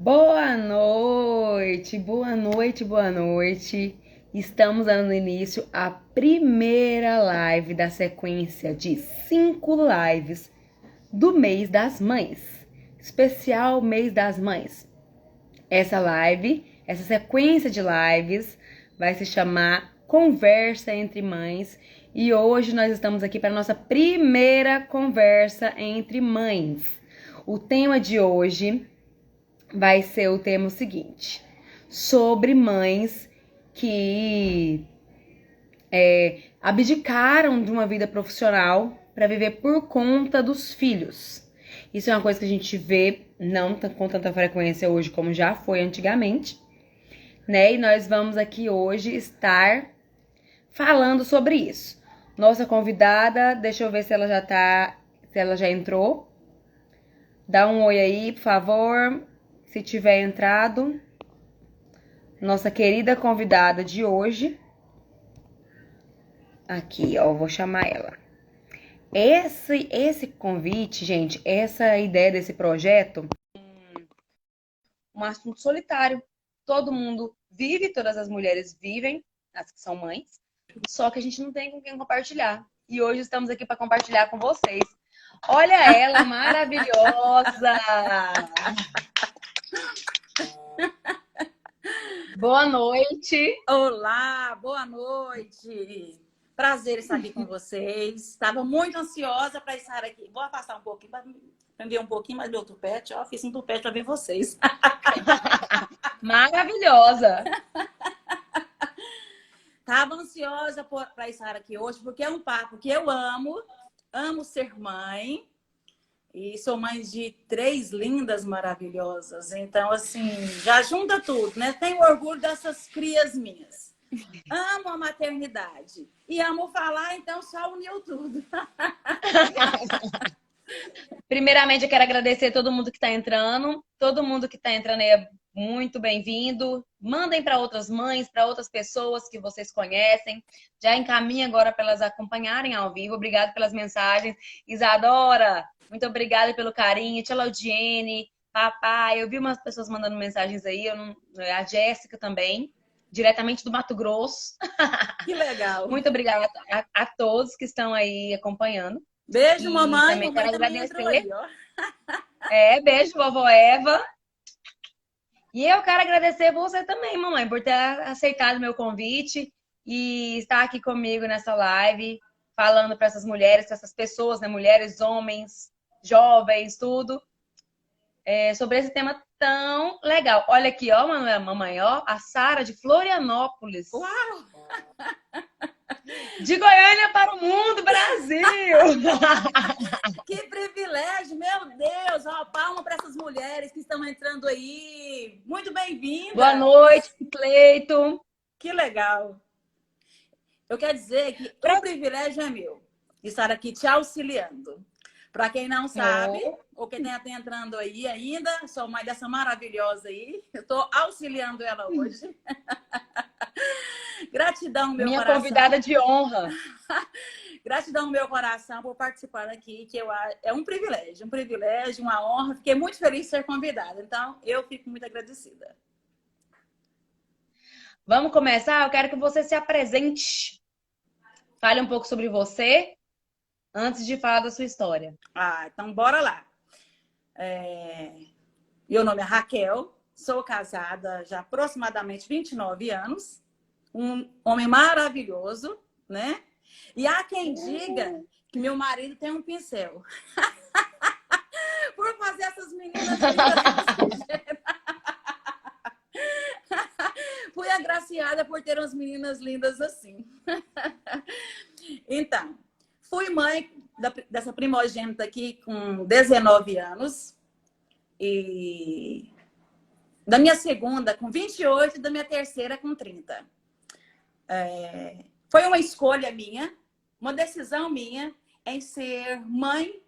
Boa noite, boa noite, boa noite. Estamos dando início à primeira live da sequência de 5 lives do mês das mães. Especial mês das mães. Essa sequência de lives vai se chamar Conversa entre Mães. E hoje nós estamos aqui para a nossa primeira conversa entre mães. O tema de hoje vai ser o tema seguinte: sobre mães que abdicaram de uma vida profissional para viver por conta dos filhos. Isso é uma coisa que a gente vê não com tanta frequência hoje como já foi antigamente, né? E nós vamos aqui hoje estar falando sobre isso. Nossa convidada, deixa eu ver se ela já entrou. Dá um oi aí, por favor. Se tiver entrado, nossa querida convidada de hoje. Aqui, ó, vou chamar ela. Esse convite, gente, essa ideia desse projeto, um assunto solitário. Todo mundo vive, todas as mulheres vivem, as que são mães, só que a gente não tem com quem compartilhar. E hoje estamos aqui para compartilhar com vocês. Olha ela, maravilhosa! Boa noite. Olá, boa noite. Prazer estar aqui com vocês. Estava muito ansiosa para estar aqui. Vou afastar um pouquinho para ver um pouquinho mais meu tupete. Ó, fiz um tupete para ver vocês. Maravilhosa. Estava ansiosa para estar aqui hoje porque é um papo que eu amo. Amo ser mãe. E sou mãe de 3 lindas maravilhosas. Então, assim, já junta tudo, né? Tenho orgulho dessas crias minhas. Amo a maternidade. E amo falar, então só uniu tudo. Primeiramente, eu quero agradecer a todo mundo que está entrando. Todo mundo que está entrando aí é muito bem-vindo. Mandem para outras mães, para outras pessoas que vocês conhecem. Já encaminhe agora para elas acompanharem ao vivo. Obrigada pelas mensagens. Isadora, muito obrigada pelo carinho. Tia Laudiene, papai. Eu vi umas pessoas mandando mensagens aí. A Jéssica também, diretamente do Mato Grosso. Que legal. Muito obrigada a todos que estão aí acompanhando. Beijo, E mamãe. também Mamãe quero também agradecer. entrou aí, ó. Beijo, vovó Eva. E eu quero agradecer você também, mamãe, por ter aceitado meu convite e estar aqui comigo nessa live, falando para essas mulheres, para essas pessoas, né? Mulheres, homens, jovens, tudo, sobre esse tema tão legal. Olha aqui, ó, mamãe, ó, a Sara de Florianópolis. Uau! De Goiânia para o mundo, Brasil! Que privilégio, meu Deus! Ó, palma para essas mulheres que estão entrando aí. Muito bem-vinda. Boa noite, Cleito. Que legal. Eu quero dizer que o privilégio é meu de estar aqui te auxiliando. Para quem não sabe, ou quem está entrando aí ainda, sou mãe dessa maravilhosa aí. Eu estou auxiliando ela hoje. Gratidão, meu Minha coração. convidada de honra. Gratidão, meu coração, por participar aqui, que é um privilégio, uma honra. Fiquei muito feliz de ser convidada. Então, eu fico muito agradecida. Vamos começar? Eu quero que você se apresente. Fale um pouco sobre você antes de falar da sua história. Então bora lá. Meu nome é Raquel, sou casada já há aproximadamente 29 anos. Um homem maravilhoso, né? E há quem diga que meu marido tem um pincel. Por fazer essas meninas lindas. Fui agraciada por ter umas meninas lindas assim. Então, fui mãe dessa primogênita aqui com 19 anos. E da minha segunda com 28 e da minha terceira com 30. Foi uma escolha minha, uma decisão minha em ser mãe,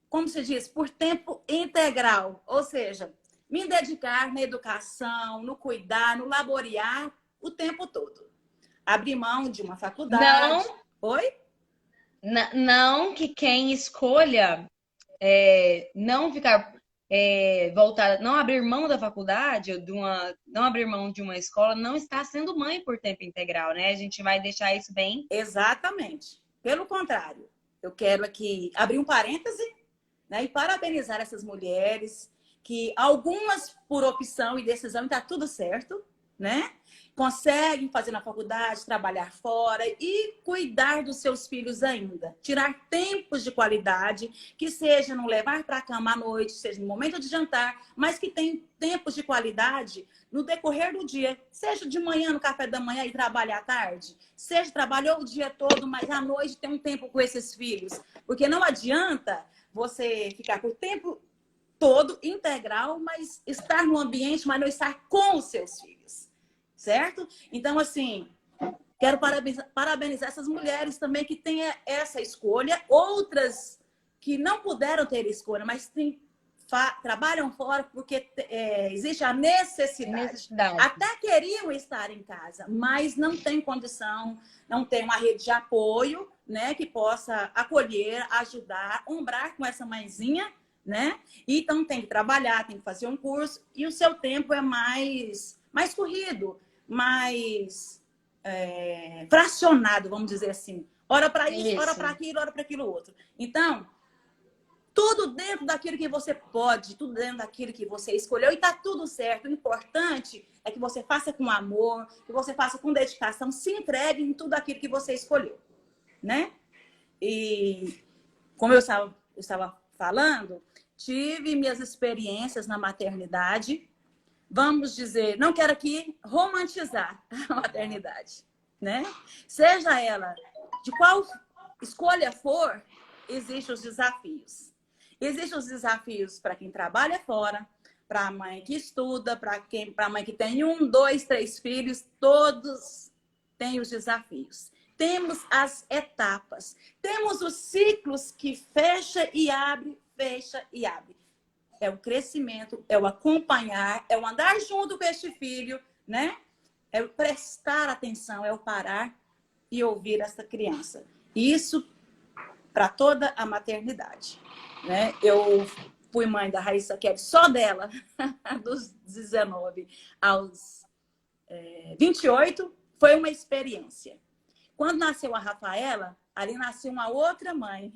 como se diz, por tempo integral. Ou seja, me dedicar na educação, no cuidar, no laborear o tempo todo. Abrir mão de uma faculdade. Não. Oi? Não que quem escolha não ficar voltada, não abrir mão da faculdade, ou não abrir mão de uma escola, não está sendo mãe por tempo integral, né? A gente vai deixar isso bem. Exatamente. Pelo contrário, eu quero aqui abrir um parêntese, né, e parabenizar essas mulheres que algumas por opção e decisão está tudo certo, né? Conseguem fazer na faculdade, trabalhar fora e cuidar dos seus filhos ainda. Tirar tempos de qualidade, que seja não levar para a cama à noite, seja no momento de jantar, mas que tem tempos de qualidade no decorrer do dia. Seja de manhã, no café da manhã e trabalhar à tarde. Seja trabalhou o dia todo, mas à noite tem um tempo com esses filhos. Porque não adianta você ficar com o tempo todo integral, mas estar no ambiente, mas não estar com os seus filhos. Certo? Então, assim, quero parabenizar essas mulheres também que têm essa escolha. Outras que não puderam ter escolha, mas trabalham fora porque existe a necessidade. Até queriam estar em casa, mas não tem condição, não tem uma rede de apoio, né, que possa acolher, ajudar, ombrar com essa mãezinha, né? Então tem que trabalhar, tem que fazer um curso e o seu tempo é mais corrido, mais fracionado, vamos dizer assim. Hora para isso, hora para aquilo, hora para aquilo outro. Então, tudo dentro daquilo que você pode, tudo dentro daquilo que você escolheu e tá tudo certo. O importante é que você faça com amor, que você faça com dedicação, se entregue em tudo aquilo que você escolheu, né? E como eu estava falando, tive minhas experiências na maternidade. Vamos dizer, não quero aqui romantizar a maternidade, né? Seja ela de qual escolha for, existem os desafios. Existem os desafios para quem trabalha fora, para a mãe que estuda, para a mãe que tem 1, 2, 3 filhos, todos têm os desafios. Temos as etapas, temos os ciclos que fecha e abre, fecha e abre. É o crescimento, é o acompanhar, é o andar junto com este filho, né? É o prestar atenção, é o parar e ouvir essa criança. Isso para toda a maternidade, né? Eu fui mãe da Raíssa Kelly, só dela, dos 19 aos 28, foi uma experiência. Quando nasceu a Rafaela, ali nasceu uma outra mãe.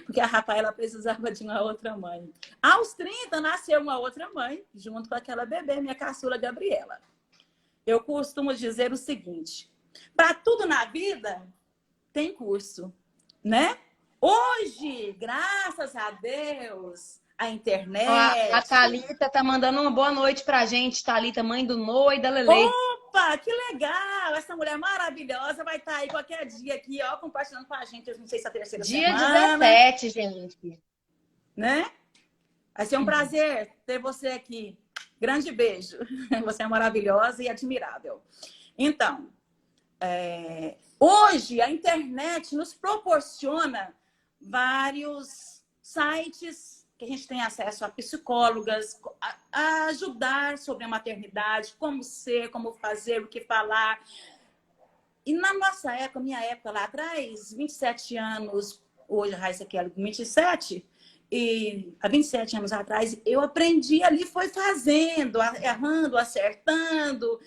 Porque a Rafaela precisava de uma outra mãe. Aos 30, nasceu uma outra mãe, junto com aquela bebê, minha caçula Gabriela. Eu costumo dizer o seguinte: para tudo na vida, tem curso, né? Hoje, graças a Deus, a internet... A Thalita tá mandando uma boa noite pra gente. Thalita, mãe do Noah e da Lelê. Opa, que legal! Essa mulher maravilhosa vai estar aí qualquer dia aqui, ó, compartilhando com a gente. Eu não sei se é a terceira dia semana. 17, gente. Né? Vai ser um prazer ter você aqui. Grande beijo. Você é maravilhosa e admirável. Então, hoje a internet nos proporciona vários sites que a gente tem acesso a psicólogas, a ajudar sobre a maternidade, como ser, como fazer, o que falar. E na nossa época, minha época lá atrás, 27 anos, hoje a Raíssa Kelly com 27, e há 27 anos atrás, eu aprendi ali, foi fazendo, errando, acertando.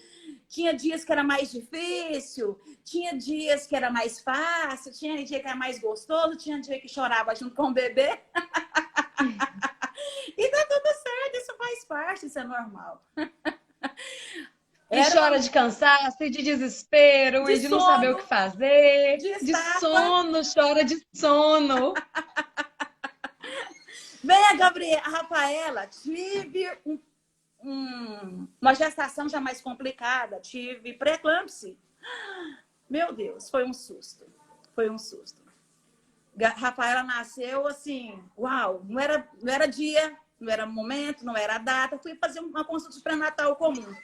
Tinha dias que era mais difícil, tinha dias que era mais fácil, tinha dia que era mais gostoso, tinha dia que chorava junto com o bebê. E tá tudo certo, isso faz parte, isso é normal. E chora de cansaço, e de desespero, e de não saber o que fazer. De sono, chora de sono. Vem a Gabriela, a Rafaela, tive uma gestação já mais complicada, tive pré-eclâmpsia. Meu Deus, foi um susto. Foi um susto. Rafaela nasceu assim, uau, não era dia, não era momento, não era data. Fui fazer uma consulta de pré-natal comum.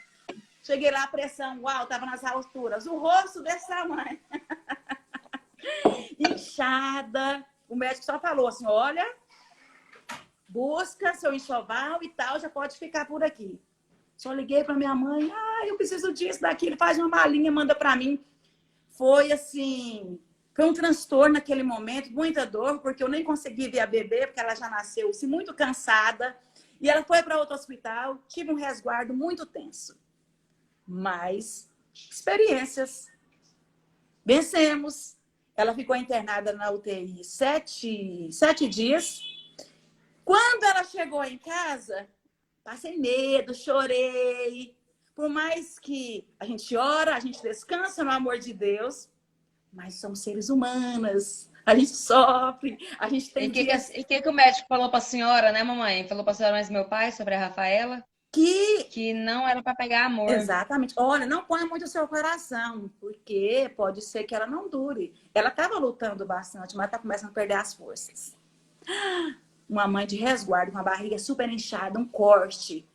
Cheguei lá, a pressão, uau, tava nas alturas. O rosto desse tamanho. Inchada. O médico só falou assim, olha, busca seu enxoval e tal, já pode ficar por aqui. Só liguei para minha mãe, eu preciso disso, daquilo, faz uma malinha, manda para mim. Foi assim, Foi um transtorno naquele momento, muita dor, porque eu nem consegui ver a bebê, porque ela já nasceu assim, muito cansada. E ela foi para outro hospital, tive um resguardo muito tenso. Mas experiências. Vencemos. Ela ficou internada na UTI 7 dias. Quando ela chegou em casa, passei medo, chorei. Por mais que a gente ora, a gente descansa no amor de Deus, mas somos seres humanos. A gente sofre, a gente E tem o que, dias que o médico falou pra senhora, né, mamãe? Falou pra senhora, mas meu pai, sobre a Rafaela, que... que não era pra pegar amor. Exatamente. Olha, não ponha muito o seu coração, porque pode ser que ela não dure. Ela estava lutando bastante, mas está começando a perder as forças. Uma mãe de resguardo, com a barriga super inchada, um corte.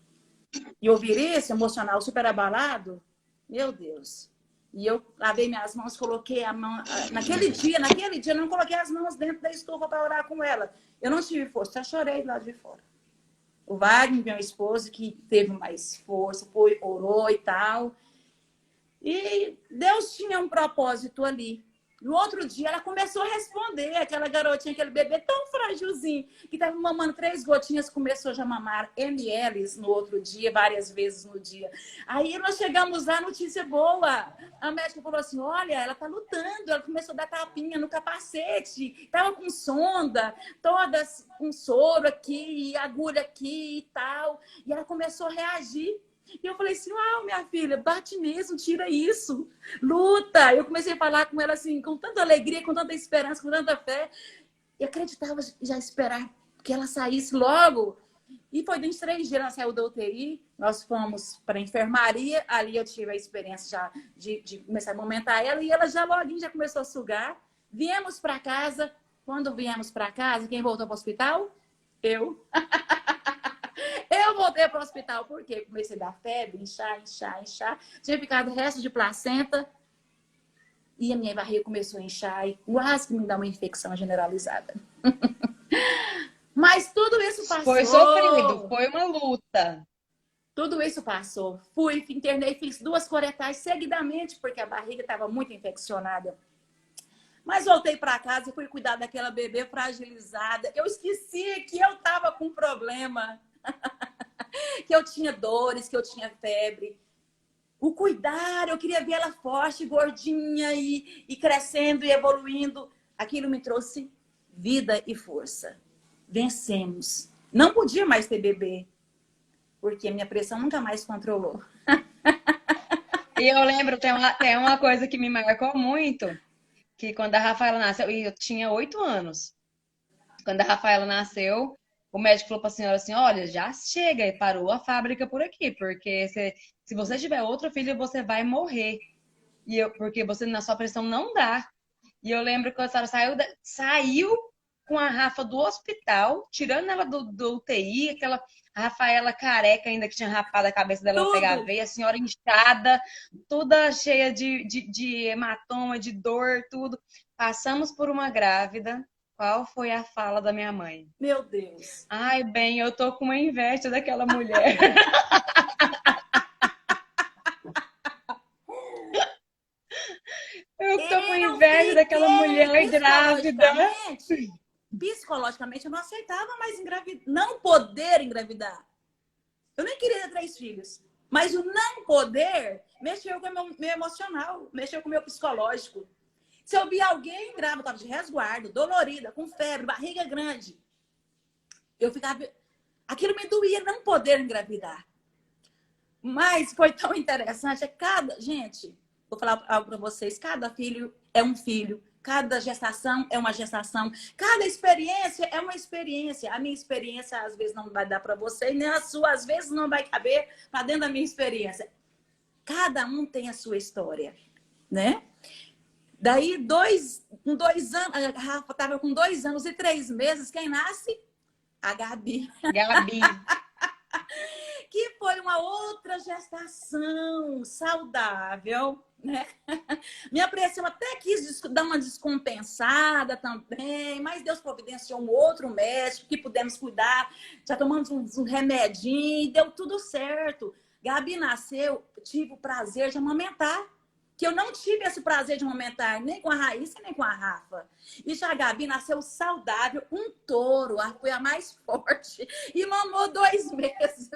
E ouvir isso, emocional super abalado, meu Deus. E eu lavei minhas mãos, coloquei a mão. Naquele dia, eu não coloquei as mãos dentro da estufa para orar com ela. Eu não tive força, só chorei do lado de fora. O Wagner, meu esposo, que teve mais força, foi, orou e tal. E Deus tinha um propósito ali. No outro dia, ela começou a responder. Aquela garotinha, aquele bebê tão frágilzinho, que estava mamando 3 gotinhas, começou já a mamar ml no outro dia, várias vezes no dia. Aí nós chegamos lá, notícia boa. A médica falou assim, olha, ela está lutando. Ela começou a dar tapinha no capacete. Estava com sonda, todas com soro aqui, agulha aqui e tal. E ela começou a reagir. E eu falei assim, uau, minha filha, bate mesmo, tira isso, luta. Eu comecei a falar com ela assim, com tanta alegria, com tanta esperança, com tanta fé. E acreditava já esperar que ela saísse logo. E foi dentro de 3 dias, ela saiu da UTI, nós fomos para a enfermaria, ali eu tive a experiência já de começar a amamentar ela, e ela já logo já começou a sugar. Viemos para casa, quando viemos para casa, quem voltou para o hospital? Eu. Eu voltei para o hospital porque comecei a dar febre, inchar. Tinha ficado resto de placenta e a minha barriga começou a inchar e quase que me dá uma infecção generalizada. Mas tudo isso Foi sofrido, passou. foi uma luta. Tudo isso passou. Fui, internei, fiz 2 coretais seguidamente porque a barriga estava muito infeccionada. Mas voltei para casa e fui cuidar daquela bebê fragilizada. Eu esqueci que eu estava com problema. Que eu tinha dores, que eu tinha febre. O cuidar, eu queria ver ela forte, gordinha e crescendo e evoluindo. Aquilo me trouxe vida e força. Vencemos. Não podia mais ter bebê, porque a minha pressão nunca mais controlou. E eu lembro, tem uma coisa que me marcou muito, que quando a Rafaela nasceu, e eu tinha 8 anos. Quando a Rafaela nasceu, o médico falou para a senhora assim: olha, já chega e parou a fábrica por aqui, porque se você tiver outro filho, você vai morrer. Porque você na sua pressão não dá. E eu lembro que a senhora saiu com a Rafa do hospital, tirando ela do UTI, aquela a Rafaela careca ainda que tinha rapado a cabeça dela pra pegar a Tudo. veia, a senhora inchada, toda cheia de hematoma, de dor, tudo. Passamos por uma grávida. Qual foi a fala da minha mãe? Meu Deus. Ai, bem, eu tô com uma inveja daquela mulher. Eu tô com Eu inveja daquela fiquei mulher grávida. psicologicamente, eu não aceitava mais engravidar, não poder engravidar. Eu nem queria ter 3 filhos. Mas o não poder mexeu com o meu emocional, mexeu com o meu psicológico. Se eu via alguém grávida, estava de resguardo, dolorida, com febre, barriga grande, eu ficava. Aquilo me doía não poder engravidar. Mas foi tão interessante. Gente, vou falar algo para vocês: cada filho é um filho. Cada gestação é uma gestação. Cada experiência é uma experiência. A minha experiência, às vezes, não vai dar para você, e nem a sua, às vezes, não vai caber para dentro da minha experiência. Cada um tem a sua história, né? Daí, com 2 anos, a Rafa estava com 2 anos e 3 meses. Quem nasce? A Gabi. Gabi. Que foi uma outra gestação saudável, né? Minha pressão até quis dar uma descompensada também, mas Deus providenciou um outro médico que pudemos cuidar, já tomamos um remedinho, deu tudo certo. Gabi nasceu, tive o prazer de amamentar. que eu não tive esse prazer de amamentar nem com a Raíssa, nem com a Rafa. E já a Gabi nasceu saudável, um touro, foi a mais forte, e mamou 2 meses.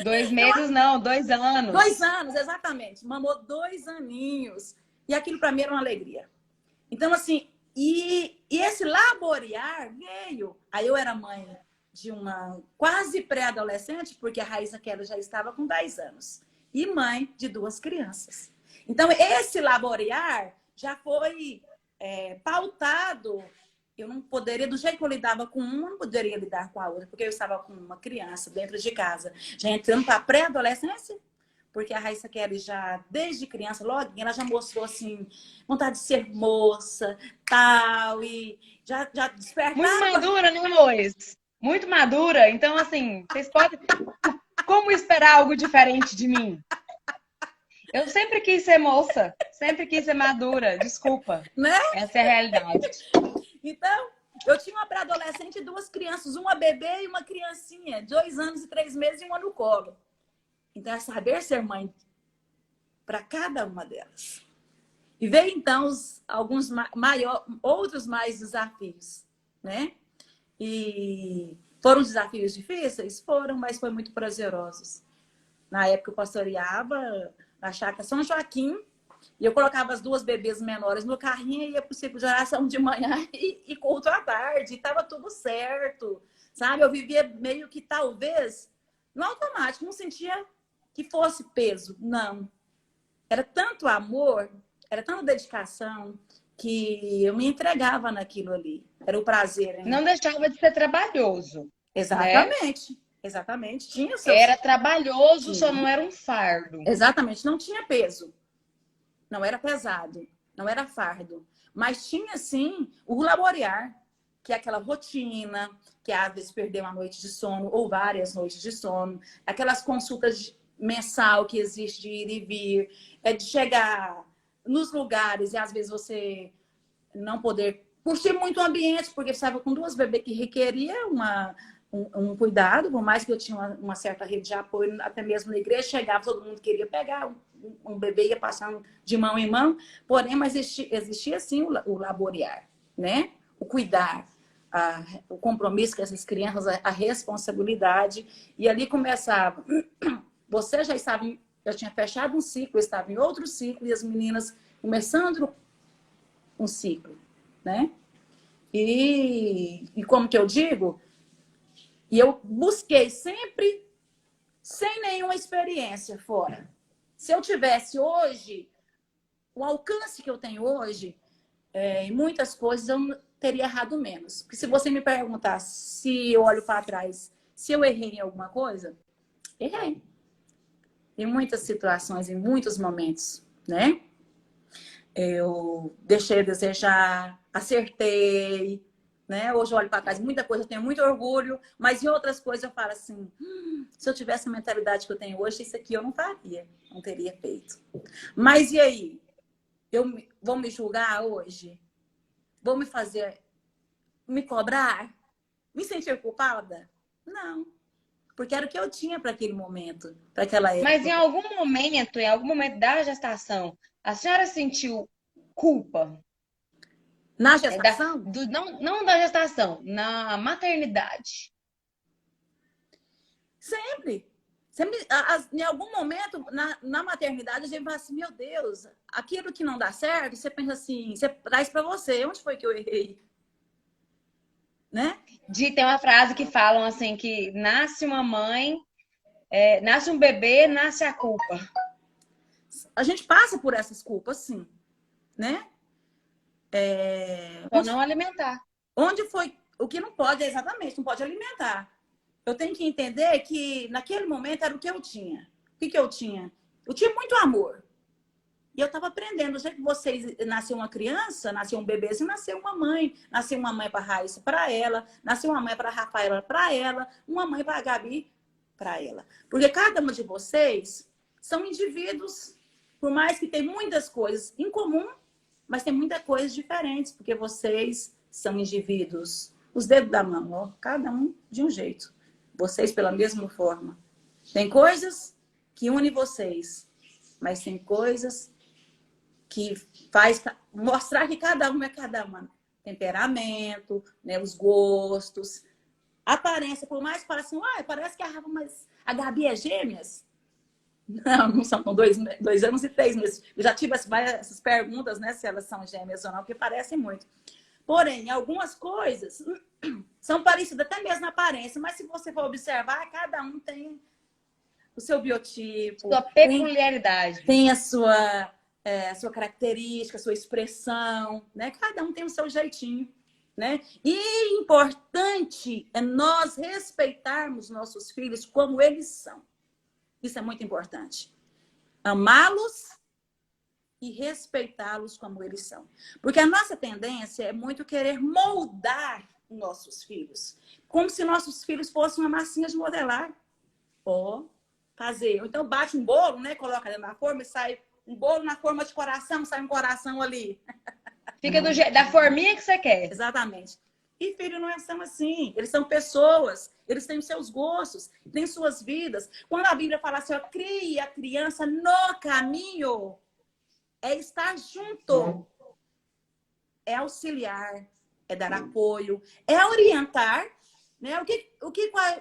2 meses não, 2 anos. 2 anos, exatamente. Mamou 2 aninhos. E aquilo para mim era uma alegria. Então, assim, e esse laborear veio. Aí eu era mãe de uma quase pré-adolescente, porque a Raíssa Keller já estava com 10 anos. E mãe de 2 crianças. Então, esse laborear já foi pautado. Eu não poderia, do jeito que eu lidava com uma, não poderia lidar com a outra, porque eu estava com uma criança dentro de casa, já entrando para a pré-adolescência, porque a Raíssa Kelly já, desde criança, logo, ela já mostrou, assim, vontade de ser moça, tal, e já despertava... Muito madura, né, amores? Muito madura. Então, assim, vocês podem... Como esperar algo diferente de mim? Eu sempre quis ser moça, sempre quis ser madura, desculpa. Né? Essa é a realidade. Então, eu tinha uma pré-adolescente e 2 crianças, uma bebê e uma criancinha, 2 anos e 3 meses e uma no colo. Então, é saber ser mãe para cada uma delas. E veio, então, alguns outros mais desafios, né? E foram desafios difíceis? Foram, mas foi muito prazerosos. Na época, eu pastoreava na Chácara São Joaquim, e eu colocava as 2 bebês menores no carrinho e ia para o ciclo de oração de manhã e culto à tarde. E estava tudo certo, sabe? Eu vivia meio que, talvez, no automático, não sentia que fosse peso, não. Era tanto amor, era tanta dedicação, que eu me entregava naquilo ali. Era o prazer. Hein? Não deixava de ser trabalhoso. Exatamente. Né? Exatamente. Tinha seus... Era trabalhoso, só não era um fardo. Exatamente. Não tinha peso. Não era pesado. Não era fardo. Mas tinha, sim, o laborear, que é aquela rotina, que às vezes perder uma noite de sono ou várias noites de sono. Aquelas consultas mensal que existe de ir e vir. É de chegar nos lugares e às vezes você não poder curtir muito o ambiente, porque estava com 2 bebês que requeria um cuidado, por mais que eu tinha uma certa rede de apoio, até mesmo na igreja, chegava, todo mundo queria pegar um bebê, ia passando de mão em mão, porém, mas existia sim o laborear, né? O cuidar, o compromisso com essas crianças, a responsabilidade, e ali começava, você já estava, eu tinha fechado um ciclo, eu estava em outro ciclo, e as meninas começando um ciclo, né? E como que eu digo, e eu busquei sempre sem nenhuma experiência fora. Se eu tivesse hoje, o alcance que eu tenho hoje, em muitas coisas eu teria errado menos. Porque se você me perguntar se eu olho para trás, se eu errei em alguma coisa, errei. Em muitas situações, em muitos momentos, né? Eu deixei a desejar, acertei, né? Hoje eu olho para trás, muita coisa eu tenho muito orgulho, mas em outras coisas eu falo assim, se eu tivesse a mentalidade que eu tenho hoje, isso aqui eu não faria, não teria feito. Mas e aí? Vou me julgar hoje? Vou me fazer, me cobrar? Me sentir culpada? Não. Porque era o que eu tinha para aquele momento, para aquela época. Mas em algum momento da gestação, a senhora sentiu culpa? Na gestação? Não da gestação, na maternidade. Sempre. Em algum momento, na maternidade, a gente fala assim, meu Deus, aquilo que não dá certo, você pensa assim, você traz para você, onde foi que eu errei? Né? Tem uma frase que falam assim, que nasce uma mãe, nasce um bebê, nasce a culpa. A gente passa por essas culpas, sim. Né? Para não alimentar. Onde foi? O que não pode, exatamente, não pode alimentar. Eu tenho que entender que naquele momento era o que eu tinha. O que eu tinha? Eu tinha muito amor. E eu estava aprendendo. Do jeito que vocês nasceu uma criança, nasceu um bebezinho, nasceu uma mãe. Nasceu uma mãe para a Raíssa, para ela. Nasceu uma mãe para a Rafaela, para ela. Uma mãe para a Gabi, para ela. Porque cada uma de vocês são indivíduos, por mais que tenham muitas coisas em comum, mas tem muitas coisas diferentes, porque vocês são indivíduos. Os dedos da mão, ó, cada um de um jeito. Vocês pela mesma forma. Tem coisas que unem vocês, mas tem coisas que faz mostrar que cada um é cada uma. Temperamento, né, os gostos, aparência. Por mais que fale assim, parece que a Rafa, mas a Gabi é gêmeas? Não são 2 anos e 3 meses. Eu já tive essas perguntas, né, se elas são gêmeas ou não, porque parecem muito. Porém, algumas coisas são parecidas até mesmo na aparência, mas se você for observar, cada um tem o seu biotipo, Sua peculiaridade. tem a sua característica, a sua expressão, né? Cada um tem o seu jeitinho, né? E importante é nós respeitarmos nossos filhos como eles são. Isso é muito importante. Amá-los e respeitá-los como eles são. Porque a nossa tendência é muito querer moldar nossos filhos, como se nossos filhos fossem uma massinha de modelar. Fazer. Então bate um bolo, né? Coloca na forma e sai um bolo na forma de coração, sai um coração ali. Fica da forminha que você quer. Exatamente. E filhos não são assim. Eles são pessoas. Eles têm os seus gostos, têm suas vidas. Quando a Bíblia fala assim, crie a criança no caminho, é estar junto. É auxiliar, é dar apoio, é orientar, né?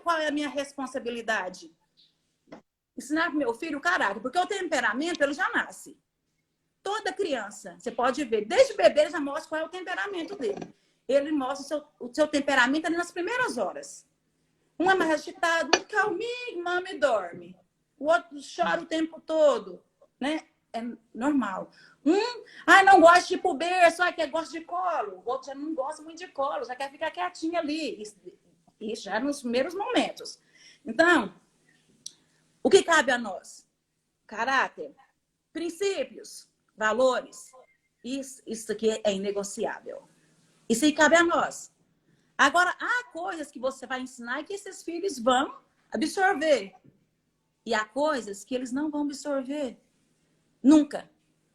Qual é a minha responsabilidade? Ensinar pro meu filho o caráter, porque o temperamento, ele já nasce. Toda criança, você pode ver, desde bebê ele já mostra qual é o temperamento dele. Ele mostra o seu temperamento ali nas primeiras horas. Um é mais agitado, um calminho, mama e dorme. O outro chora o tempo todo, né? É normal. Não gosta de ir pro berço, que gosta de colo. O outro já não gosta muito de colo, já quer ficar quietinho ali. Isso já nos primeiros momentos. Então, o que cabe a nós? Caráter, princípios, valores. Isso aqui é inegociável. Isso aí cabe a nós. Agora, há coisas que você vai ensinar e que esses filhos vão absorver. E há coisas que eles não vão absorver. Nunca.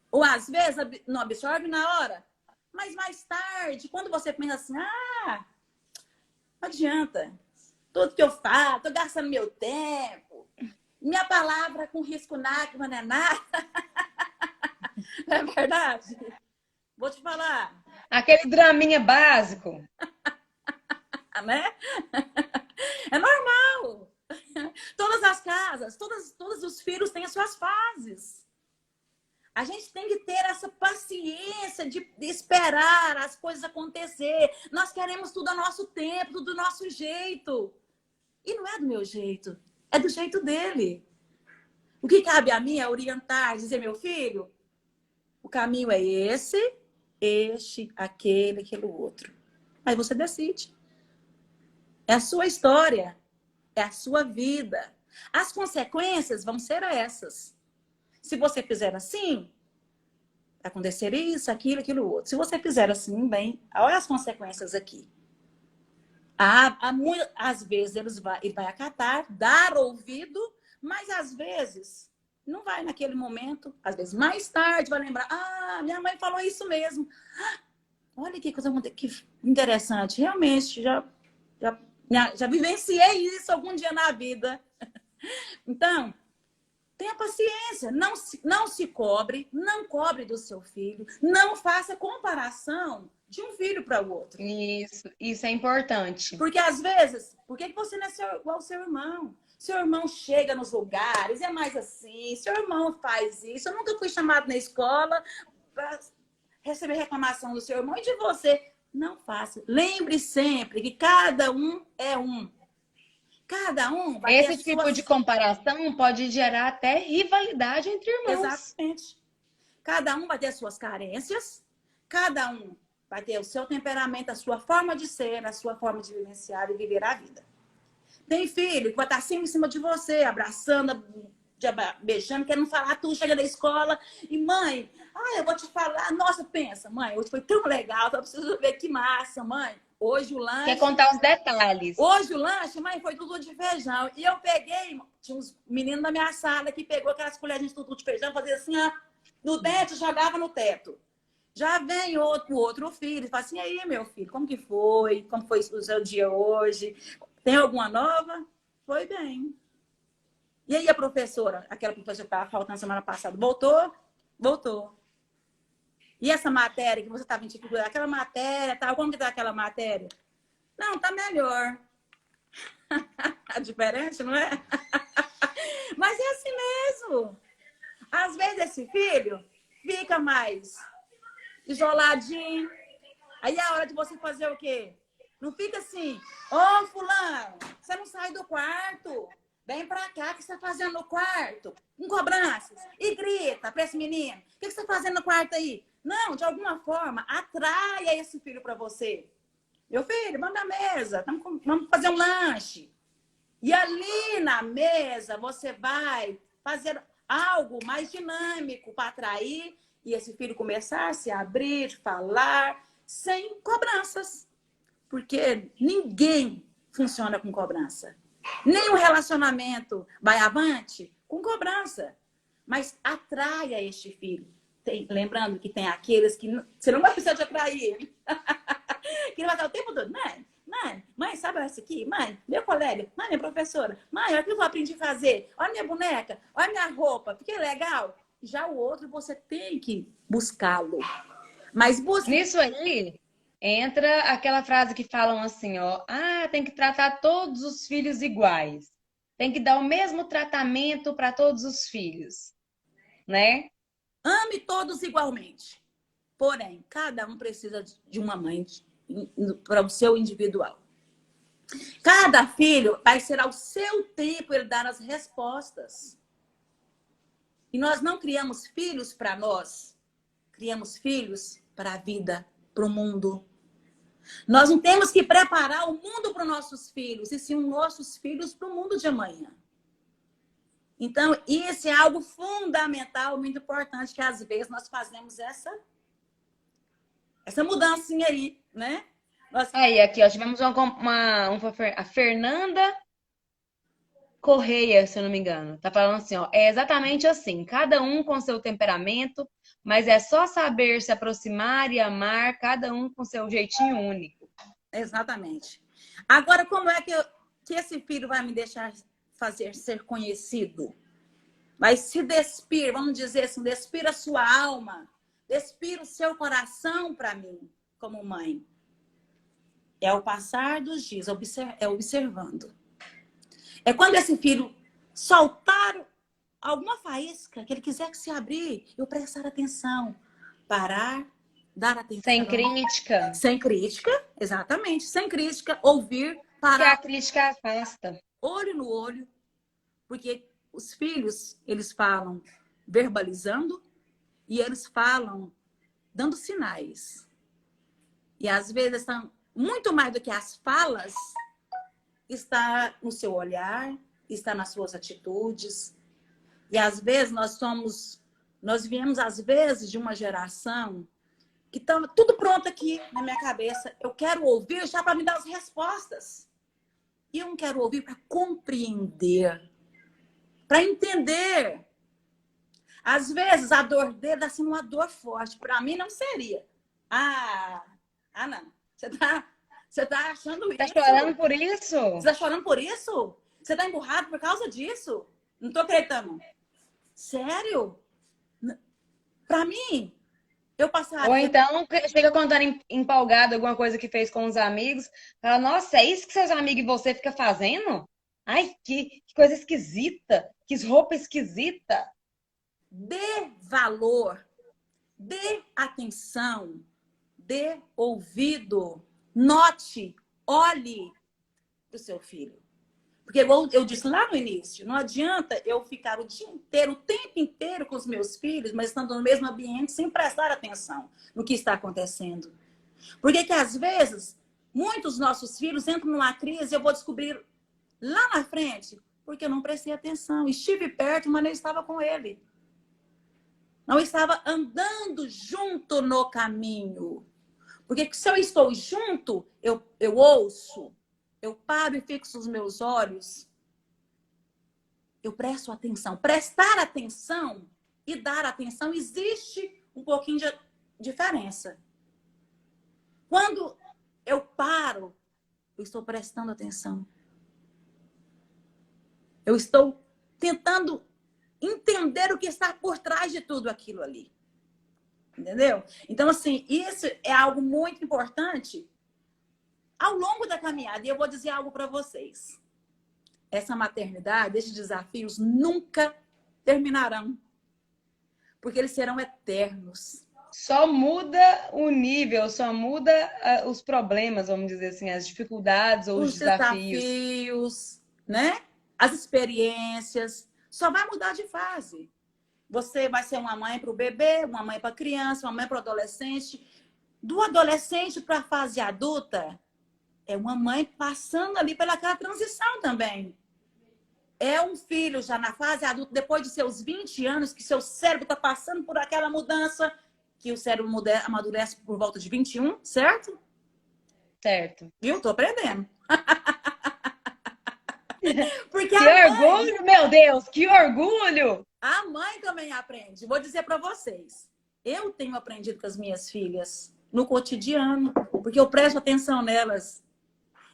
Ou às vezes não absorve na hora. Mas mais tarde, quando você pensa assim, não adianta. Tudo que eu faço, estou gastando meu tempo. Minha palavra com risco nada, não é nada. Não é verdade? Vou te falar. Aquele draminha básico. Né? É normal. Todas as casas, todos os filhos têm as suas fases. A gente tem que ter essa paciência de esperar as coisas acontecer. Nós queremos tudo ao nosso tempo, tudo do nosso jeito. E não é do meu jeito, é do jeito dele. O que cabe a mim é orientar, dizer, meu filho, o caminho é esse, aquele outro. Aí você decide. É a sua história, é a sua vida. As consequências vão ser essas. Se você fizer assim, vai acontecer isso, aquilo outro. Se você fizer assim, bem, olha as consequências aqui. Às vezes ele vai acatar, dar ouvido, mas às vezes não vai naquele momento. Às vezes mais tarde vai lembrar, minha mãe falou isso mesmo. Olha que coisa que interessante. Realmente, já vivenciei isso algum dia na vida. Então, tenha paciência. Não se cobre, não cobre do seu filho. Não faça comparação de um filho para o outro. Isso é importante. Porque às vezes, por que você não é igual ao seu irmão? Seu irmão chega nos lugares, é mais assim. Seu irmão faz isso. Eu nunca fui chamado na escola para receber reclamação do seu irmão e de você. Não faça. Lembre sempre que cada um é um. Cada um vai ter Esse tipo de comparação pode gerar até rivalidade entre irmãos. Exatamente. Cada um vai ter as suas carências, cada um vai ter o seu temperamento, a sua forma de ser, a sua forma de vivenciar e viver a vida. Tem filho que vai estar sempre em cima de você, abraçando, beijando, querendo falar, tu chega da escola e mãe, eu vou te falar, nossa, pensa, mãe, hoje foi tão legal, eu preciso ver que massa, mãe. Hoje o lanche... Quer contar os detalhes. Hoje o lanche, mãe, foi tudo de feijão. E eu peguei, tinha uns meninos da minha sala que pegou aquelas colherinhas de tudo de feijão, fazia assim, no dente, jogava no teto. Já vem outro filho, fala assim, e aí, meu filho, como que foi? Como foi o seu dia hoje? Tem alguma nova? Foi bem. E aí a professora, aquela professora que estava faltando semana passada, voltou? Voltou. E essa matéria que você estava em dificuldade, aquela matéria, tal, como que tá aquela matéria? Não, tá melhor. Diferente, não é? Mas é assim mesmo. Às vezes esse filho fica mais isoladinho. Aí é a hora de você fazer o quê? Não fica assim, ô fulano, você não sai do quarto. Vem pra cá, o que você tá fazendo no quarto? Com cobranças. E grita pra esse menino. O que você tá fazendo no quarto aí? Não, de alguma forma, atraia esse filho pra você. Meu filho, vamos na mesa, vamos fazer um lanche. E ali na mesa você vai fazer algo mais dinâmico para atrair e esse filho começar a se abrir, falar, sem cobranças. Porque ninguém funciona com cobrança. Nenhum relacionamento vai avante com cobrança. Mas atraia este filho. Lembrando que tem aqueles que você não vai precisar de atrair. Que ele vai estar o tempo todo, mãe, sabe essa aqui? Mãe, meu colega, mãe, minha professora, mãe, olha o que eu aprendi a fazer. Olha minha boneca, olha minha roupa, fiquei legal. Já o outro, você tem que buscá-lo. Mas busca. Nisso aí, entra aquela frase que falam assim, ó, tem que tratar todos os filhos iguais. Tem que dar o mesmo tratamento para todos os filhos, né? Ame todos igualmente. Porém, cada um precisa de uma mãe para o seu individual. Cada filho vai ser ao seu tempo ele dar as respostas. E nós não criamos filhos para nós, criamos filhos para a vida, para o mundo. Nós não temos que preparar o mundo para os nossos filhos, e sim os nossos filhos para o mundo de amanhã. Então, isso é algo fundamental, muito importante, que às vezes nós fazemos essa mudancinha aí, né? Aí, aqui, ó, tivemos a Fernanda Correia, se eu não me engano. Tá falando assim, ó, é exatamente assim, cada um com seu temperamento, mas é só saber se aproximar e amar, cada um com seu jeitinho único. Exatamente. Agora, como é que esse filho vai me deixar fazer ser conhecido? Vai se despir, vamos dizer assim, despir a sua alma, despir o seu coração para mim, como mãe. É o passar dos dias, é observando. É quando esse filho soltar alguma faísca, que ele quiser que se abrir, eu prestar atenção, parar, dar Sem atenção. crítica, Sem crítica, exatamente, sem crítica, ouvir, porque a parar, crítica afasta. olho no olho, porque os filhos, eles falam verbalizando e eles falam dando sinais. E às vezes estão muito mais do que as falas, está no seu olhar, está nas suas atitudes. E às vezes nós viemos às vezes de uma geração que estava tudo pronto aqui na minha cabeça. Eu quero ouvir já para me dar as respostas. E eu não quero ouvir para compreender, para entender. Às vezes a dor dele dá assim uma dor forte. Para mim não seria. Não. Você tá achando Tá isso? chorando por isso? Você tá chorando por isso? Você tá emburrado por causa disso? Não tô acreditando. Sério? Para mim, eu Ou passaria. então chega contando empolgado alguma coisa que fez com os amigos. Fala, nossa, é isso que seus amigos e você fica fazendo? Ai, que coisa esquisita, que roupa esquisita. Dê valor, dê atenção, dê ouvido, note, olhe para o seu filho. Porque, igual eu disse lá no início, não adianta eu ficar o dia inteiro, o tempo inteiro com os meus filhos, mas estando no mesmo ambiente sem prestar atenção no que está acontecendo. Porque que às vezes, muitos nossos filhos entram numa crise e eu vou descobrir lá na frente, porque eu não prestei atenção. Estive perto, mas não estava com ele. Não estava andando junto no caminho. Porque se eu estou junto, eu ouço, eu paro e fixo os meus olhos, eu presto atenção. Prestar atenção e dar atenção existe um pouquinho de diferença. Quando eu paro, eu estou prestando atenção. Eu estou tentando entender o que está por trás de tudo aquilo ali. Entendeu? Então, assim, isso é algo muito importante ao longo da caminhada. E eu vou dizer algo para vocês. Essa maternidade, esses desafios nunca terminarão. Porque eles serão eternos. Só muda o nível, só muda os problemas, vamos dizer assim, as dificuldades ou os Os desafios. desafios, né? As experiências. Só vai mudar de fase. Você vai ser uma mãe para o bebê, uma mãe para a criança, uma mãe para o adolescente. Do adolescente para a fase adulta, é uma mãe passando ali pelaquela transição também. É um filho já na fase adulta, depois de seus 20 anos, que seu cérebro está passando por aquela mudança, que o cérebro amadurece por volta de 21, certo? Certo. Viu? Tô aprendendo. Porque Que orgulho, meu Deus, que orgulho! a mãe também aprende. Vou dizer para vocês. Eu tenho aprendido com as minhas filhas no cotidiano, porque eu presto atenção nelas.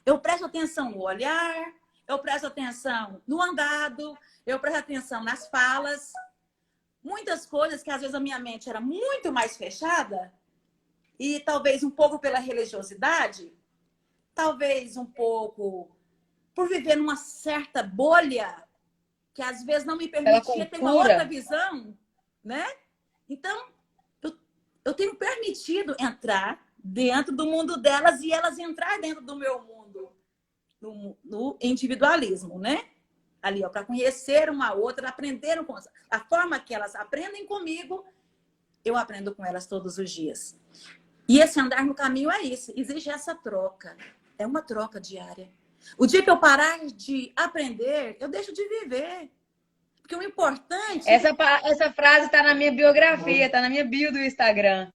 Eu presto atenção no olhar, eu presto atenção no andado, eu presto atenção nas falas. Muitas coisas que às vezes a minha mente era muito mais fechada, e talvez um pouco pela religiosidade, talvez um pouco por viver numa certa bolha, que às vezes não me permitia ter uma outra visão, né? Então, eu tenho permitido entrar dentro do mundo delas e elas entrar dentro do meu mundo, no individualismo, né? Ali, ó, para conhecer uma outra, aprenderam com a forma que elas aprendem comigo, eu aprendo com elas todos os dias. E esse andar no caminho é isso, exige essa troca. É uma troca diária. O dia que eu parar de aprender, eu deixo de viver. Porque o importante... Essa frase está na minha biografia, está na minha bio do Instagram.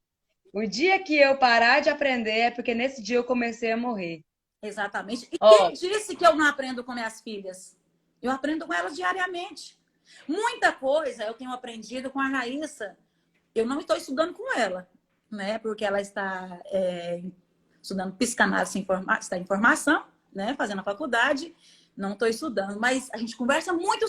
O dia que eu parar de aprender é porque nesse dia eu comecei a morrer. Exatamente. E quem disse que eu não aprendo com minhas filhas? Eu aprendo com elas diariamente. Muita coisa eu tenho aprendido com a Raíssa. Eu não estou estudando com ela, né? Porque ela está estudando psicanálise, está em formação, né? Fazendo a faculdade. Não estou estudando, mas a gente conversa muito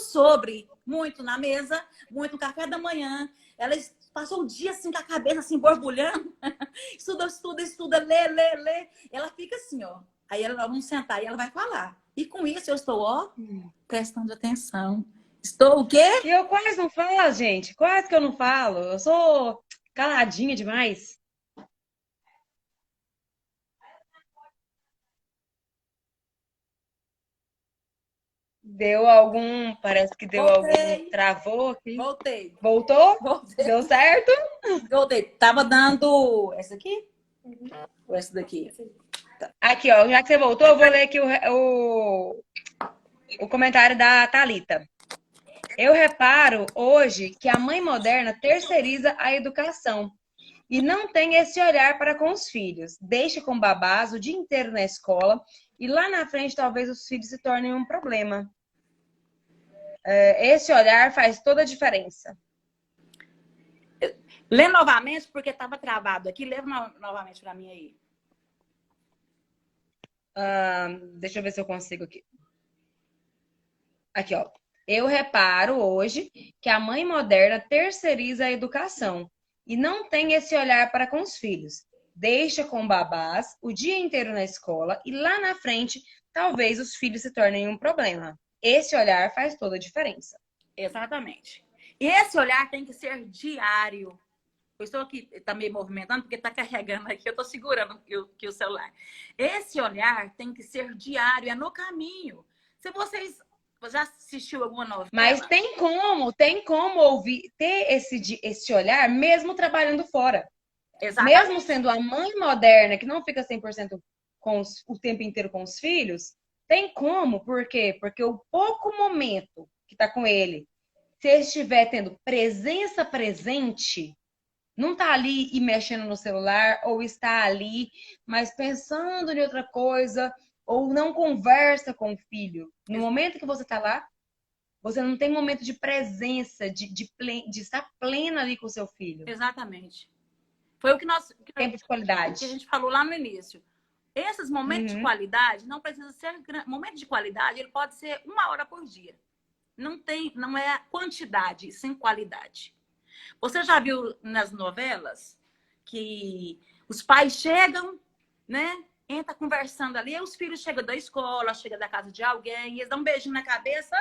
muito na mesa, muito no café da manhã. Ela passou o dia assim com a cabeça assim borbulhando. estuda, lê. Ela fica assim, ó. Aí vamos sentar e ela vai falar. E com isso eu estou, ó, prestando atenção. Estou o quê? E eu quase não falo, gente. Quase que eu não falo. Eu sou caladinha demais. Deu algum... Parece que deu algum... Travou aqui. Voltei. Voltou? Voltei. Deu certo? Voltei. Tava dando... Essa aqui? Ou essa daqui? Aqui, ó. Já que você voltou, eu vou ler aqui o comentário da Thalita. Eu reparo hoje que a mãe moderna terceiriza a educação e não tem esse olhar para com os filhos. Deixa com babás o dia inteiro na escola e lá na frente talvez os filhos se tornem um problema. Esse olhar faz toda a diferença. Lê novamente, porque estava travado aqui. Lê novamente para mim aí. Deixa eu ver se eu consigo aqui. Aqui, ó. Eu reparo hoje que a mãe moderna terceiriza a educação e não tem esse olhar para com os filhos. Deixa com babás o dia inteiro na escola e lá na frente talvez os filhos se tornem um problema. Esse olhar faz toda a diferença. Exatamente. E esse olhar tem que ser diário. Eu estou aqui, está meio movimentando, porque está carregando aqui, eu estou segurando aqui o celular. Esse olhar tem que ser diário, é no caminho. Se vocês já assistiu alguma novela? Mas tem como ouvir, ter esse olhar mesmo trabalhando fora. Exatamente. Mesmo sendo a mãe moderna, que não fica 100% o tempo inteiro com os filhos, tem como. Por quê? Porque o pouco momento que tá com ele, se ele estiver tendo presença presente, não tá ali e mexendo no celular, ou está ali, mas pensando em outra coisa, ou não conversa com o filho. No momento que você tá lá, você não tem momento de presença, de estar plena ali com o seu filho. Exatamente. Foi o que tempo de qualidade. Que a gente falou lá no início. Esses momentos de qualidade não precisa ser... Momento de qualidade, ele pode ser 1 hora por dia. não é quantidade, sim qualidade. Você já viu nas novelas que os pais chegam, né? Entra conversando ali, e os filhos chegam da escola, chegam da casa de alguém, e eles dão um beijinho na cabeça,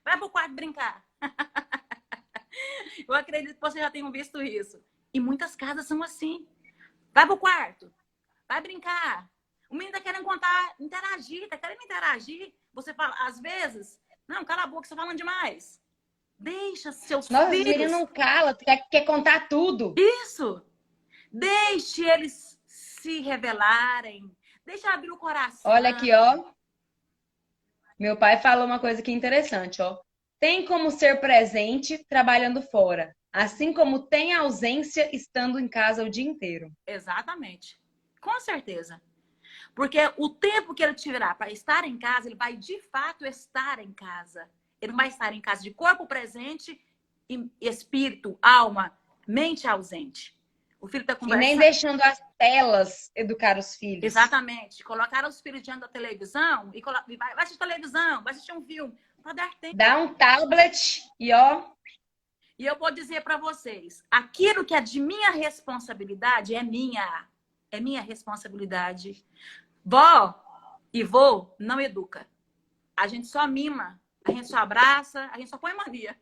vai pro quarto brincar. Eu acredito que vocês já tenham visto isso. E muitas casas são assim. Vai pro quarto, vai brincar. O menino tá querendo contar, interagir, tá querendo interagir. Você fala, às vezes, não, cala a boca, você tá falando demais. Deixa seus Nossa, os meninos filhos. não cala, quer contar tudo. Isso. Deixe eles se revelarem. Deixa abrir o coração. Olha aqui, ó. Meu pai falou uma coisa que é interessante, ó. Tem como ser presente trabalhando fora, assim como tem ausência estando em casa o dia inteiro. Exatamente. Com certeza. Porque o tempo que ele tiverá para estar em casa, ele vai de fato estar em casa. Ele não vai estar em casa de corpo presente e espírito, alma, mente ausente. O filho está E nem conversando. deixando as telas educar os filhos. Exatamente. Colocar os filhos diante da televisão e vai assistir televisão, vai assistir um filme. Para dar tempo. Dá um tablet e ó. E eu vou dizer para vocês, aquilo que é de minha responsabilidade é minha. É minha responsabilidade. Vó e vô não educa. A gente só mima, a gente só abraça, a gente só põe mania.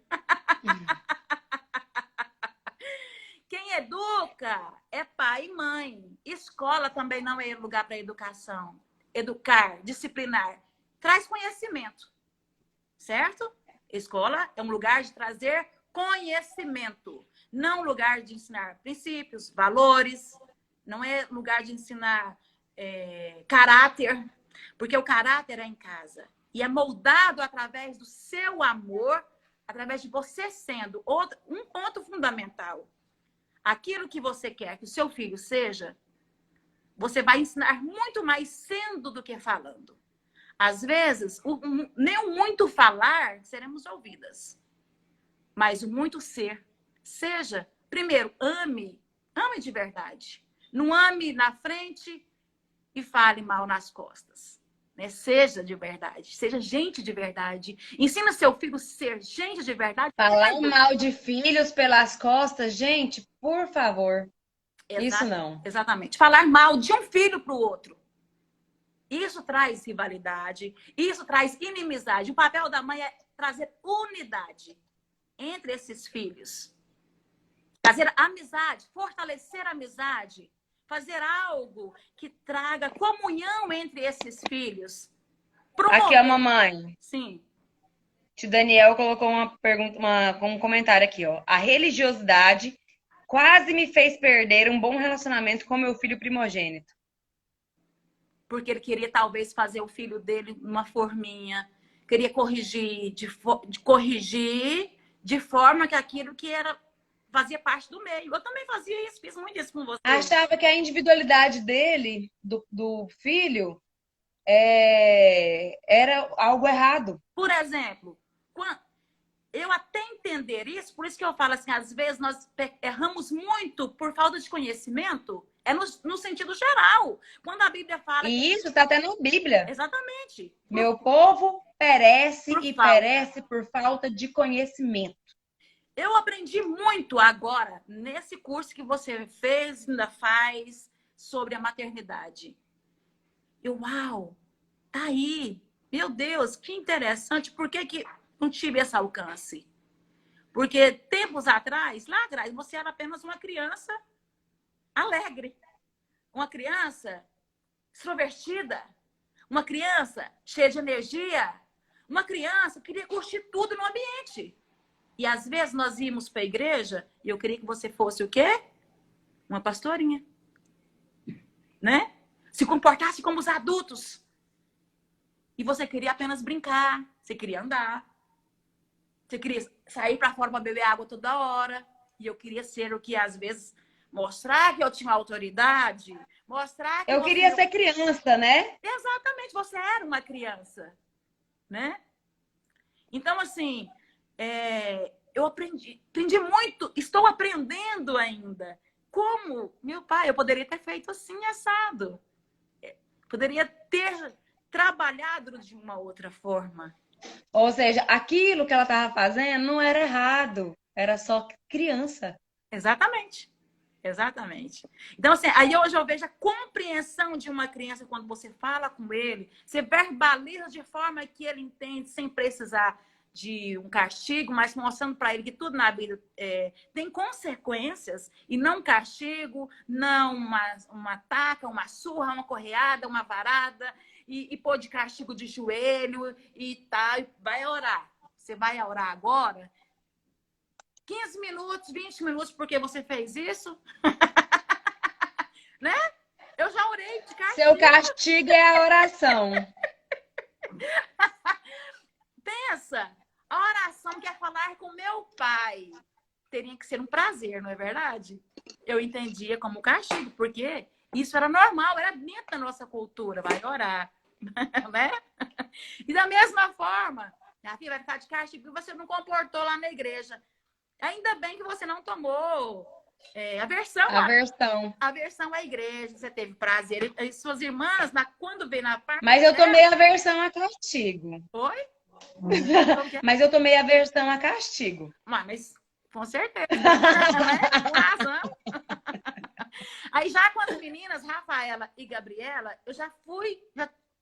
Quem educa é pai e mãe. Escola também não é lugar para educação. Educar, disciplinar, traz conhecimento, certo? Escola é um lugar de trazer conhecimento, não lugar de ensinar princípios, valores, não é lugar de ensinar caráter, porque o caráter é em casa e é moldado através do seu amor, através de você sendo um ponto fundamental. Aquilo que você quer que o seu filho seja, você vai ensinar muito mais sendo do que falando. Às vezes, nem o muito falar seremos ouvidas, mas o muito ser. Seja, primeiro, ame de verdade. Não ame na frente e fale mal nas costas. Né? Seja de verdade, seja gente de verdade. Ensina seu filho a ser gente de verdade. Falar mal de filhos pelas costas, gente, por favor. Isso não. Exatamente. Falar mal de um filho para o outro. Isso traz rivalidade, isso traz inimizade. O papel da mãe é trazer unidade entre esses filhos. Trazer amizade, fortalecer a amizade. Fazer algo que traga comunhão entre esses filhos. Promover. Aqui, ó, mamãe. Sim. O Daniel colocou uma pergunta, um comentário aqui, ó. A religiosidade quase me fez perder um bom relacionamento com meu filho primogênito. Porque ele queria talvez fazer o filho dele uma forminha, queria corrigir corrigir de forma que aquilo que fazia parte do meio. Eu também fazia isso, fiz muito isso com você. Achava que a individualidade dele, do filho, era algo errado. Por exemplo, eu até entender isso, por isso que eu falo assim, às vezes nós erramos muito por falta de conhecimento, no sentido geral. Quando a Bíblia fala... E isso está até na Bíblia. Exatamente. Meu povo perece perece por falta de conhecimento. Eu aprendi muito agora, nesse curso que você fez, ainda faz, sobre a maternidade. Uau, tá aí. Meu Deus, que interessante. Por que não tive esse alcance? Porque tempos atrás, lá atrás, você era apenas uma criança alegre. Uma criança extrovertida. Uma criança cheia de energia. Uma criança que queria curtir tudo no ambiente. E às vezes nós íamos para a igreja e eu queria que você fosse o quê? Uma pastorinha. Né? Se comportasse como os adultos. E você queria apenas brincar. Você queria andar. Você queria sair para fora para beber água toda hora. E eu queria ser o que às vezes mostrar que eu tinha autoridade. Mostrar que eu queria ser criança, né? Exatamente. Você era uma criança. Né? Então, assim... eu aprendi muito, estou aprendendo ainda. Como, meu pai, eu poderia ter feito assim, assado. Poderia ter trabalhado de uma outra forma. Ou seja, aquilo que ela estava fazendo não era errado, era só criança. Exatamente. Exatamente. Então, assim, aí hoje eu vejo a compreensão de uma criança quando você fala com ele, você verbaliza de forma que ele entende, sem precisar de um castigo, mas mostrando para ele que tudo na vida tem consequências e não castigo, não uma taca, uma surra, uma correada, uma varada, e pôr de castigo de joelho e tá, vai orar. Você vai orar agora? 15 minutos, 20 minutos, porque você fez isso, né? Eu já orei de Seu castigo. castigo é a oração. Pensa, a oração quer falar com meu pai. Teria que ser um prazer, não é verdade? Eu entendia como castigo, porque isso era normal, era dentro da nossa cultura. Vai orar, né? E da mesma forma, minha filha vai ficar de castigo porque você não comportou lá na igreja. Ainda bem que você não tomou aversão Aversão. aversão à igreja, você teve prazer. E suas irmãs, quando veio na parte Mas eu tomei dela, aversão a castigo. foi? Como que é? Mas eu tomei aversão a castigo. Mas com certeza, né? Com razão. Aí já com as meninas, Rafaela e Gabriela, eu já fui,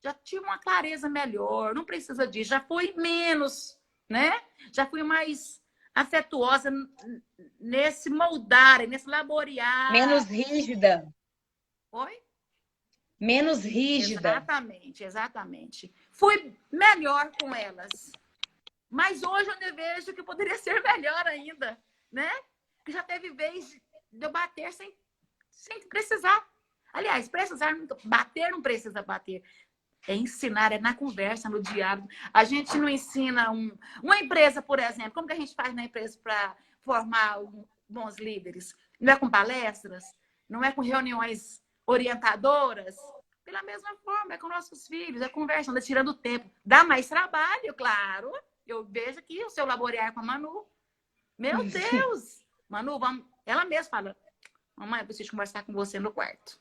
já tive uma clareza melhor, não precisa disso, já fui menos, né? Já fui mais afetuosa nesse moldar, nesse laborear. Menos rígida. Oi? Menos rígida. Exatamente, exatamente. Fui melhor com elas. Mas hoje eu vejo que poderia ser melhor ainda, né? Que já teve vez de eu bater sem precisar. Aliás, bater não precisa bater. É ensinar, é na conversa, no diálogo. A gente não ensina uma empresa, por exemplo. Como que a gente faz na empresa para formar bons líderes? Não é com palestras? Não é com reuniões orientadoras? Pela mesma forma, é com nossos filhos, é conversando, é tirando tempo. Dá mais trabalho, claro. Eu vejo aqui o seu laborear com a Manu. Meu Deus! Manu, vamos. Ela mesma fala: mamãe, eu preciso conversar com você no quarto.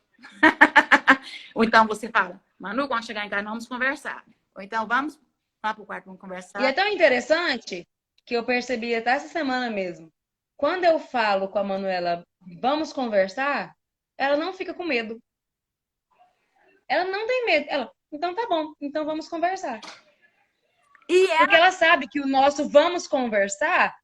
Ou então você fala: Manu, quando chegar em casa, vamos conversar. Ou então vamos lá pro quarto, vamos conversar. E é tão interessante que eu percebi até essa semana mesmo. Quando eu falo com a Manuela, vamos conversar, ela não fica com medo. Ela não tem medo. Ela, então tá bom, então vamos conversar. E Porque ela ela sabe que o nosso vamos conversar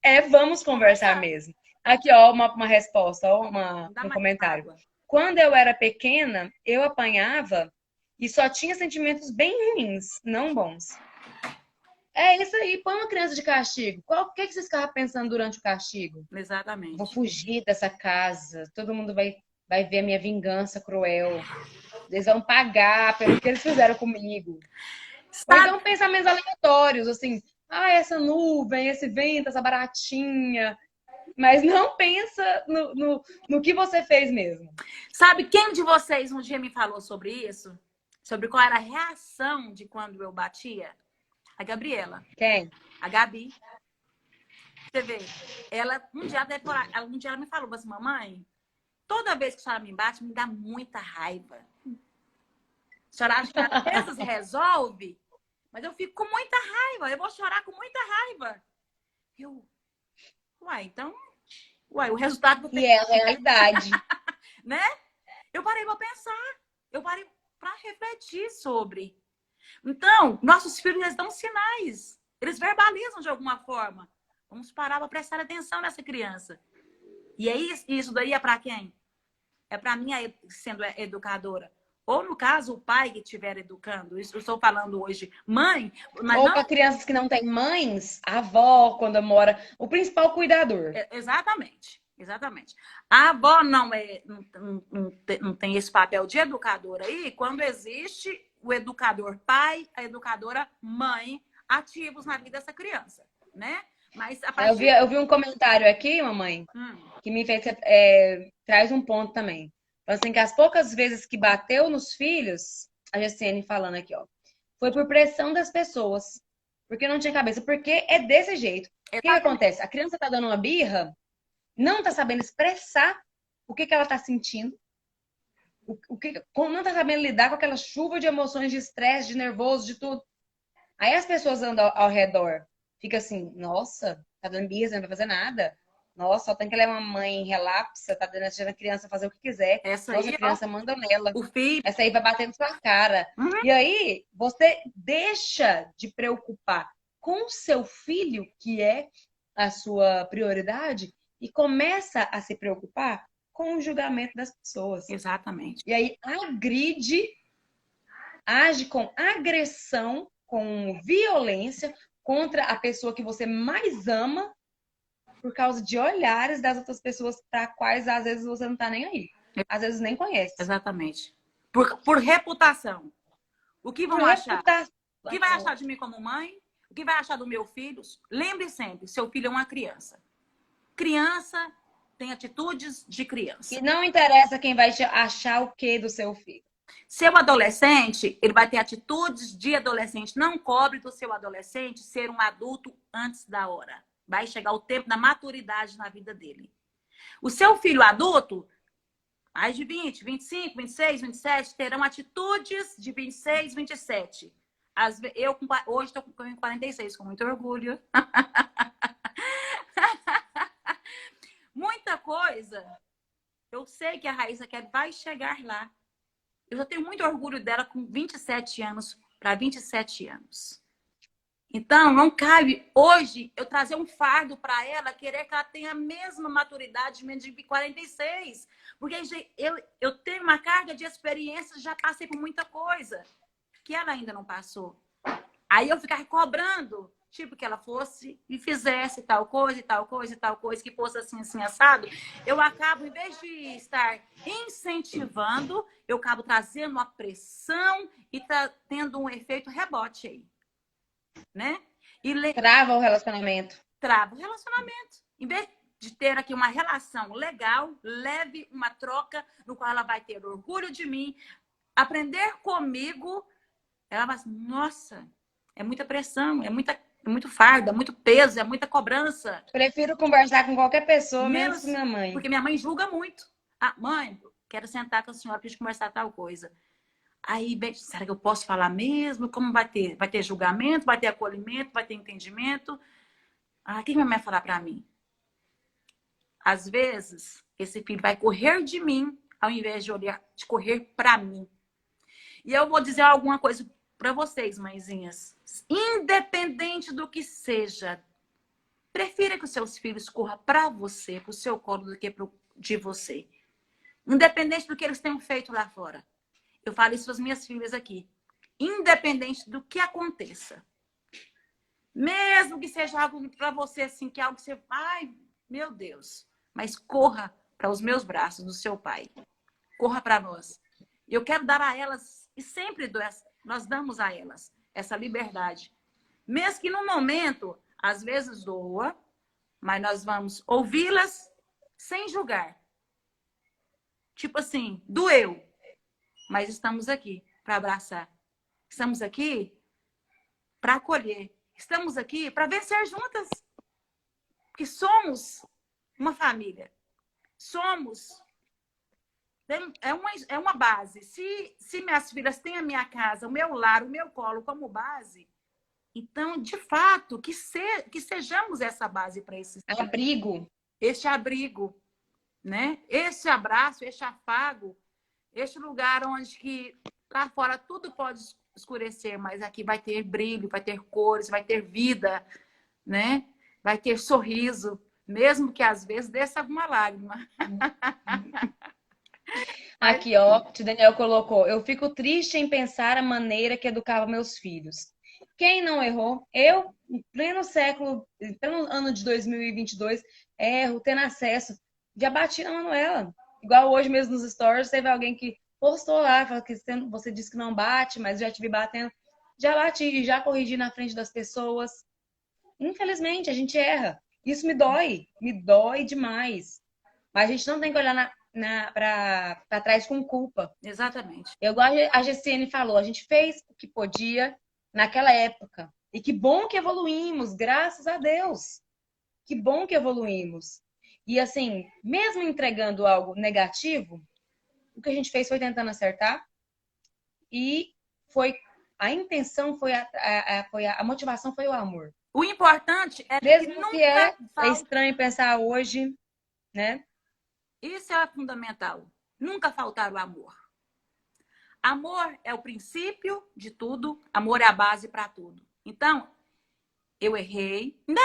é vamos conversar mesmo. Aqui, ó, uma resposta, ó, dá um mais comentário. água. Quando eu era pequena, eu apanhava e só tinha sentimentos bem ruins, não bons. É isso aí, põe uma criança de castigo. O que vocês ficavam pensando durante o castigo? Vou Exatamente. fugir dessa casa, todo mundo vai ver a minha vingança cruel. Eles vão pagar pelo que eles fizeram comigo. Ou Sabe, então pensamentos aleatórios, assim, essa nuvem, esse vento, essa baratinha. Mas não pensa no que você fez mesmo. sabe quem de vocês um dia me falou sobre isso? Sobre qual era a reação de quando eu batia? A Gabriela. Quem? A Gabi. Você vê, ela um dia, ela me falou assim: mamãe, toda vez que a senhora me bate, me dá muita raiva. A senhora acha que às vezes resolve, mas eu fico com muita raiva. Eu vou chorar com muita raiva. Eu, então, o resultado E é a realidade. né? Eu parei para pensar, eu parei para refletir sobre. Então, nossos filhos eles dão sinais, eles verbalizam de alguma forma. Vamos parar para prestar atenção nessa criança. E é isso daí é para quem? É para mim sendo educadora. Ou, no caso, o pai que estiver educando. Isso eu estou falando hoje. Mãe, mas Ou não... para crianças que não têm mães, a avó, quando mora, o principal cuidador. Exatamente. Exatamente. A avó não tem esse papel de educadora aí quando existe o educador pai, a educadora mãe ativos na vida dessa criança, né? Mas a partir... Eu vi um comentário aqui, mamãe, que me fez traz um ponto também. Assim, que as poucas vezes que bateu nos filhos, a GCN falando aqui, ó, foi por pressão das pessoas. Porque não tinha cabeça. Porque é desse jeito. O que acontece? A criança tá dando uma birra, não tá sabendo expressar o que ela tá sentindo, não tá sabendo lidar com aquela chuva de emoções, de estresse, de nervoso, de tudo. Aí as pessoas andam ao redor, fica assim, nossa, tá dando birra, não vai fazer nada. Nossa, só tem que levar uma mãe relapsa, tá deixando a criança fazer o que quiser. Essa Nossa, a aí, ó, criança manda nela. o filho. Essa aí vai bater na sua cara. E aí, você deixa de preocupar com o seu filho, que é a sua prioridade, e começa a se preocupar com o julgamento das pessoas. Exatamente. E aí agride, age com agressão, com violência contra a pessoa que você mais ama por causa de olhares das outras pessoas para quais às vezes você não tá nem aí. Às vezes nem conhece. Exatamente. Por reputação. O que Por vão achar? reputação. O que vai achar de mim como mãe? O que vai achar do meu filho? Lembre sempre, seu filho é uma criança. Criança tem atitudes de criança. E não interessa quem vai achar o que do seu filho. Seu adolescente, ele vai ter atitudes de adolescente. Não cobre do seu adolescente ser um adulto antes da hora. Vai chegar o tempo da maturidade na vida dele. O seu filho adulto, mais de 20, 25, 26, 27, terão atitudes de 26, 27. Eu hoje estou com 46, com muito orgulho. Muita coisa. Eu sei que a Raíssa vai chegar lá. Eu já tenho muito orgulho dela com 27 anos para 27 anos. Então, não cabe hoje eu trazer um fardo para ela, querer que ela tenha a mesma maturidade de 46. Porque eu tenho uma carga de experiência, já passei por muita coisa que ela ainda não passou. Aí eu ficar cobrando, tipo, que ela fosse e fizesse tal coisa, e tal coisa, e tal coisa, que fosse assim, assim, assado. Eu acabo, em vez de estar incentivando, eu acabo trazendo uma pressão e tendo um efeito rebote aí. Né? Trava o relacionamento. Trava o relacionamento. Em vez de ter aqui uma relação legal, leve, uma troca, no qual ela vai ter orgulho de mim, aprender comigo, ela vai assim, nossa, é muita pressão, é muito fardo, é muito peso, é muita cobrança. Prefiro conversar com qualquer pessoa, menos com minha mãe. Porque minha mãe julga muito. Ah, mãe, quero sentar com a senhora para a gente conversar tal coisa. Aí, será que eu posso falar mesmo? Como vai ter? Vai ter julgamento, vai ter acolhimento, vai ter entendimento? Ah, o que minha mãe vai falar para mim? Às vezes, esse filho vai correr de mim, ao invés de correr para mim. E eu vou dizer alguma coisa para vocês, mãezinhas. Independente do que seja, prefira que os seus filhos corram para você, para o seu colo, do que de você. Independente do que eles tenham feito lá fora. Eu falo isso para as minhas filhas aqui. Independente do que aconteça. Mesmo que seja algo para você, assim, que é algo que você... Ai, meu Deus. Mas corra para os meus braços, do seu pai. Corra para nós. Eu quero dar a elas, e sempre nós damos a elas, essa liberdade. Mesmo que no momento, às vezes doa, mas nós vamos ouvi-las sem julgar. Tipo assim, doeu. Mas estamos aqui para abraçar. Estamos aqui para acolher. Estamos aqui para vencer juntas. Porque somos uma família. Somos. É uma base. Se minhas filhas têm a minha casa, o meu lar, o meu colo como base, então, de fato, que sejamos essa base para esses abrigo. Este abrigo, né? Este abraço, este afago. Este lugar onde que lá fora tudo pode escurecer, mas aqui vai ter brilho, vai ter cores, vai ter vida, né? Vai ter sorriso, mesmo que às vezes desça alguma lágrima. Aqui, ó, o Daniel colocou: eu fico triste em pensar a maneira que educava meus filhos. Quem não errou? Eu, em pleno século, em pleno ano de 2022, erro, tendo acesso. Já bati na Manuela. Igual hoje mesmo nos stories, teve alguém que postou lá, falou que você disse que não bate, mas já te vi batendo. Já bati, já corrigi na frente das pessoas. Infelizmente, a gente erra. Isso me dói demais. Mas a gente não tem que olhar para trás com culpa. Exatamente. Igual a GCN falou, a gente fez o que podia naquela época. E que bom que evoluímos, graças a Deus. Que bom que evoluímos. E assim, mesmo entregando algo negativo, o que a gente fez foi tentando acertar e foi a intenção foi a motivação foi o amor. O importante é que Mesmo nunca que é falta. estranho pensar hoje, né? Isso é fundamental. Nunca faltar o amor. Amor é o princípio de tudo, amor é a base para tudo. Então, eu errei, ainda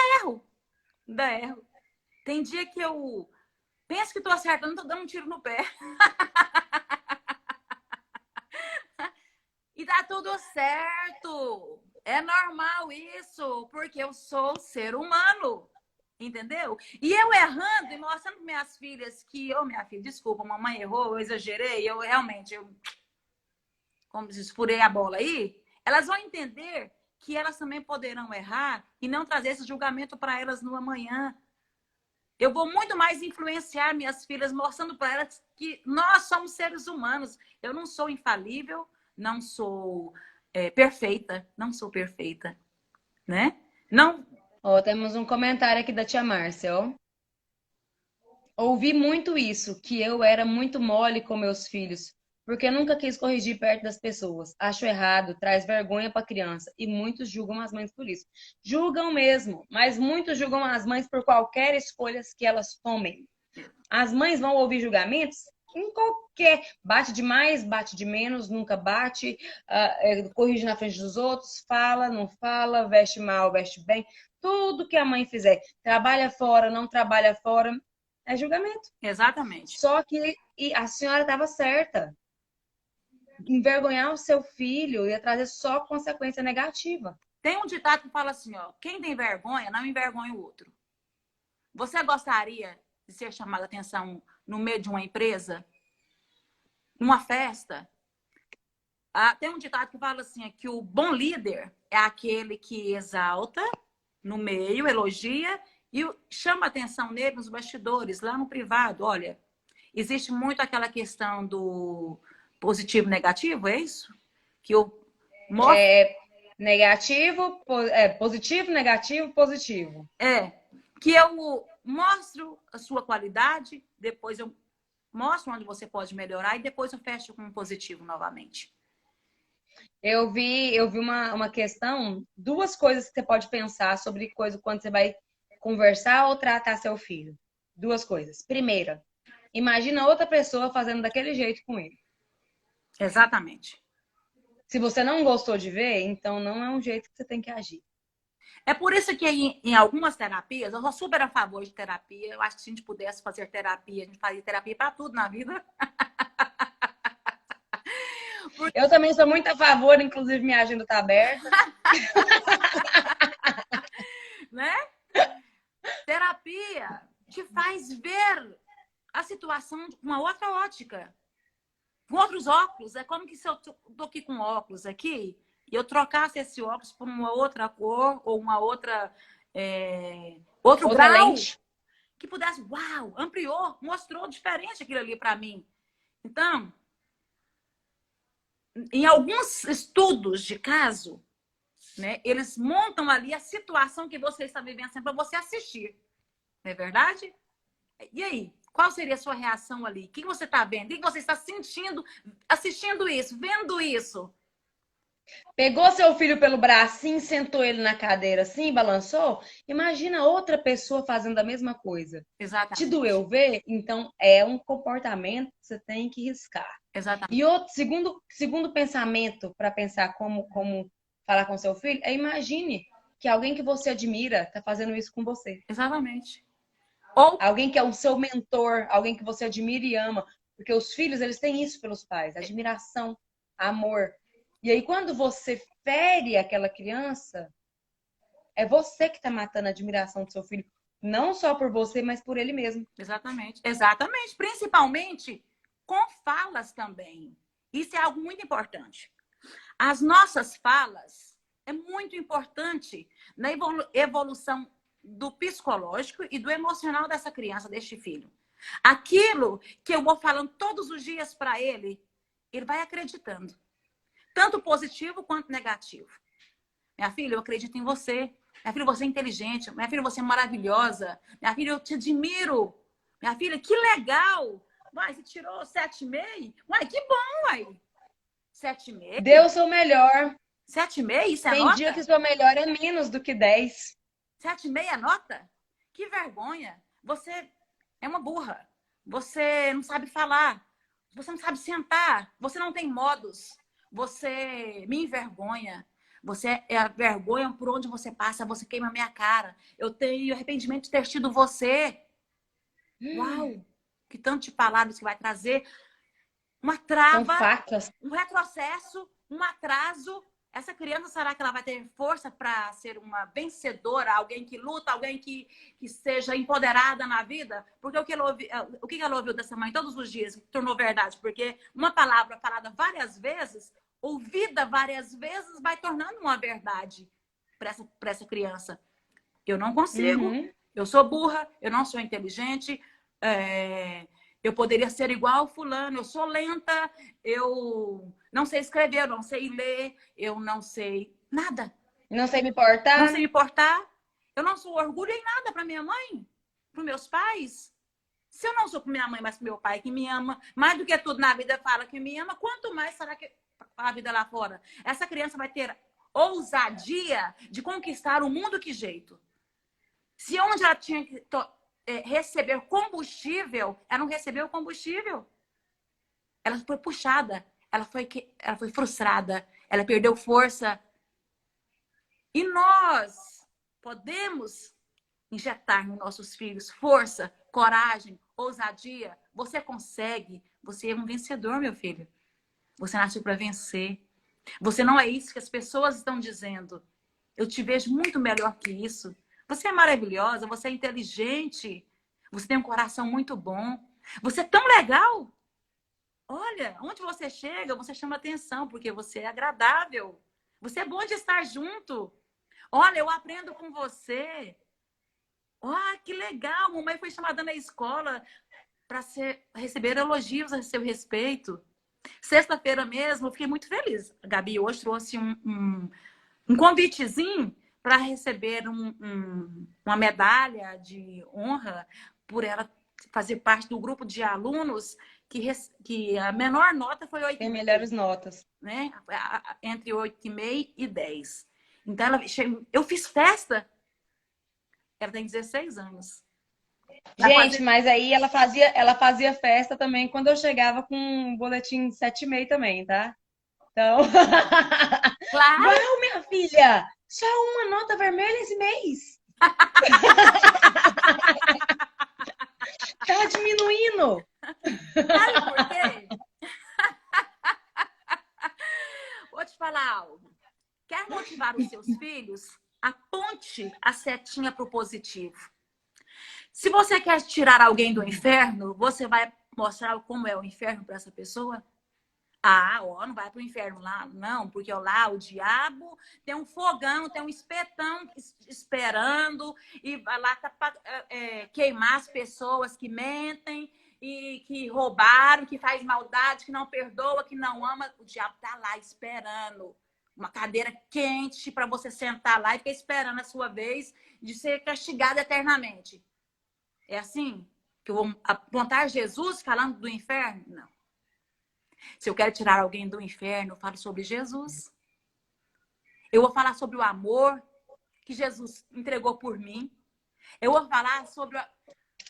erro. Tem dia que eu penso que estou acertando, estou dando um tiro no pé. E tá tudo certo. É normal isso, porque eu sou ser humano. Entendeu? E eu errando e mostrando para minhas filhas que, minha filha, desculpa, mamãe errou, eu exagerei, eu realmente, como diz, furei a bola aí. Elas vão entender que elas também poderão errar e não trazer esse julgamento para elas no amanhã. Eu vou muito mais influenciar minhas filhas, mostrando para elas que nós somos seres humanos. Eu não sou infalível, não sou perfeita, não sou perfeita, né? Não. Ó, temos um comentário aqui da tia Márcia, ó. Ouvi muito isso, que eu era muito mole com meus filhos, porque nunca quis corrigir perto das pessoas. Acho errado, traz vergonha para a criança e muitos julgam as mães por isso. Julgam mesmo, mas muitos julgam as mães por qualquer escolha que elas tomem. As mães vão ouvir julgamentos em qualquer. Bate de mais, bate de menos, nunca bate, corrige na frente dos outros, fala, não fala, veste mal, veste bem. Tudo que a mãe fizer, trabalha fora, não trabalha fora, é julgamento. Exatamente. Só que a senhora estava certa. Envergonhar o seu filho ia trazer só consequência negativa. Tem um ditado que fala assim, ó, quem tem vergonha não envergonha o outro. Você gostaria de ser chamada a atenção no meio de uma empresa? Numa festa? Tem um ditado que fala assim, que o bom líder é aquele que exalta no meio, elogia e chama atenção nele nos bastidores, lá no privado. Olha, existe muito aquela questão do positivo e negativo, é isso? Que eu mostro... Negativo, positivo, negativo, positivo. Que eu mostro a sua qualidade, depois eu mostro onde você pode melhorar e depois eu fecho com um positivo novamente. Eu vi uma questão, duas coisas que você pode pensar sobre coisa quando você vai conversar ou tratar seu filho. Duas coisas. Primeira, imagina outra pessoa fazendo daquele jeito com ele. Exatamente. Se você não gostou de ver, então não é um jeito que você tem que agir. É por isso que em algumas terapias, eu sou super a favor de terapia. Eu acho que se a gente pudesse fazer terapia, a gente faria terapia para tudo na vida. Eu também sou muito a favor, inclusive minha agenda está aberta. Né? Terapia te faz ver a situação com uma outra ótica, com outros óculos. É como que se eu tô aqui com óculos aqui e eu trocasse esse óculos por uma outra cor ou uma outra outro outra grau, lente, que pudesse, uau, ampliou, mostrou diferente aquilo ali para mim. Então, em alguns estudos de caso, né, eles montam ali a situação que você está vivenciando para você assistir. Não é verdade? E aí? Qual seria a sua reação ali? O que você está vendo? O que você está sentindo, assistindo isso, vendo isso? Pegou seu filho pelo bracinho, sentou ele na cadeira assim, balançou. Imagina outra pessoa fazendo a mesma coisa. Exatamente. Te doeu ver? Então é um comportamento que você tem que riscar. Exatamente. E outro segundo pensamento para pensar como falar com seu filho é imagine que alguém que você admira está fazendo isso com você. Exatamente. Ou alguém que é o seu mentor, alguém que você admira e ama, porque os filhos eles têm isso pelos pais, admiração, amor. E aí quando você fere aquela criança, é você que está matando a admiração do seu filho, não só por você, mas por ele mesmo. Exatamente. Exatamente. Principalmente com falas também. Isso é algo muito importante. As nossas falas é muito importante na evolução do psicológico e do emocional dessa criança, deste filho. Aquilo que eu vou falando todos os dias para ele, ele vai acreditando. Tanto positivo quanto negativo. Minha filha, eu acredito em você. Minha filha, você é inteligente. Minha filha, você é maravilhosa. Minha filha, eu te admiro. Minha filha, que legal. Uai, você tirou 7,5? Uai, que bom, uai. 7,5? Dê o seu melhor. 7,5? Isso é Tem dia nota? que sua melhor é menos do que 10. 7,5 é nota? Que vergonha. Você é uma burra. Você não sabe falar. Você não sabe sentar. Você não tem modos. Você me envergonha. Você é a vergonha por onde você passa. Você queima a minha cara. Eu tenho arrependimento de ter tido você. Uau! Que tanto de palavras que vai trazer. Uma São trava, facas. um retrocesso, um atraso. Essa criança, será que ela vai ter força para ser uma vencedora, alguém que luta, alguém que seja empoderada na vida? Porque o que ela ouviu dessa mãe todos os dias que tornou verdade? Porque uma palavra falada várias vezes, ouvida várias vezes, vai tornando uma verdade para essa criança. Eu não consigo, Uhum. eu sou burra, eu não sou inteligente, eu poderia ser igual fulano, eu sou lenta, eu não sei escrever, eu não sei ler, eu não sei nada, Não sei me não sei portar. me portar, eu não sou orgulho em nada para minha mãe, para meus pais. Se eu não sou com minha mãe, mas com meu pai que me ama, mais do que tudo na vida fala que me ama, quanto mais será que a vida lá fora? Essa criança vai ter ousadia de conquistar o mundo que jeito? Se onde ela tinha que receber combustível, ela não recebeu combustível. Ela foi puxada, ela foi frustrada, ela perdeu força. E nós podemos injetar nos nossos filhos força, coragem, ousadia. Você consegue. Você é um vencedor, meu filho. Você nasceu para vencer. Você não é isso que as pessoas estão dizendo. Eu te vejo muito melhor que isso. Você é maravilhosa, você é inteligente, você tem um coração muito bom. Você é tão legal. Olha, onde você chega, você chama atenção, porque você é agradável. Você é bom de estar junto. Olha, eu aprendo com você. Ah, que legal! Mamãe foi chamada na escola para receber elogios a seu respeito. Sexta-feira mesmo, eu fiquei muito feliz. A Gabi hoje trouxe um convitezinho para receber uma medalha de honra por ela fazer parte do grupo de alunos que a menor nota foi Tem 8,5, melhores notas. né? Entre 8,5 e 10. Então, eu fiz festa. Ela tem 16 anos. Vai Gente, fazer. mas aí ela fazia festa também quando eu chegava com um boletim 7,5 também, tá? Então, Claro, uau, minha filha, só uma nota vermelha esse mês. Tá diminuindo. sabe por quê? Vou te falar algo. Quer motivar os seus filhos? Aponte a setinha para o positivo. Se você quer tirar alguém do inferno, você vai mostrar como é o inferno para essa pessoa? Ah, ó, não vai para o inferno lá, não, porque lá o diabo tem um fogão, tem um espetão esperando e vai lá queimar as pessoas que mentem e que roubaram, que faz maldade, que não perdoa, que não ama. O diabo tá lá esperando uma cadeira quente para você sentar lá e ficar esperando a sua vez de ser castigado eternamente. É assim que eu vou apontar Jesus falando do inferno? Não. Se eu quero tirar alguém do inferno, eu falo sobre Jesus. Eu vou falar sobre o amor que Jesus entregou por mim. Eu vou falar sobre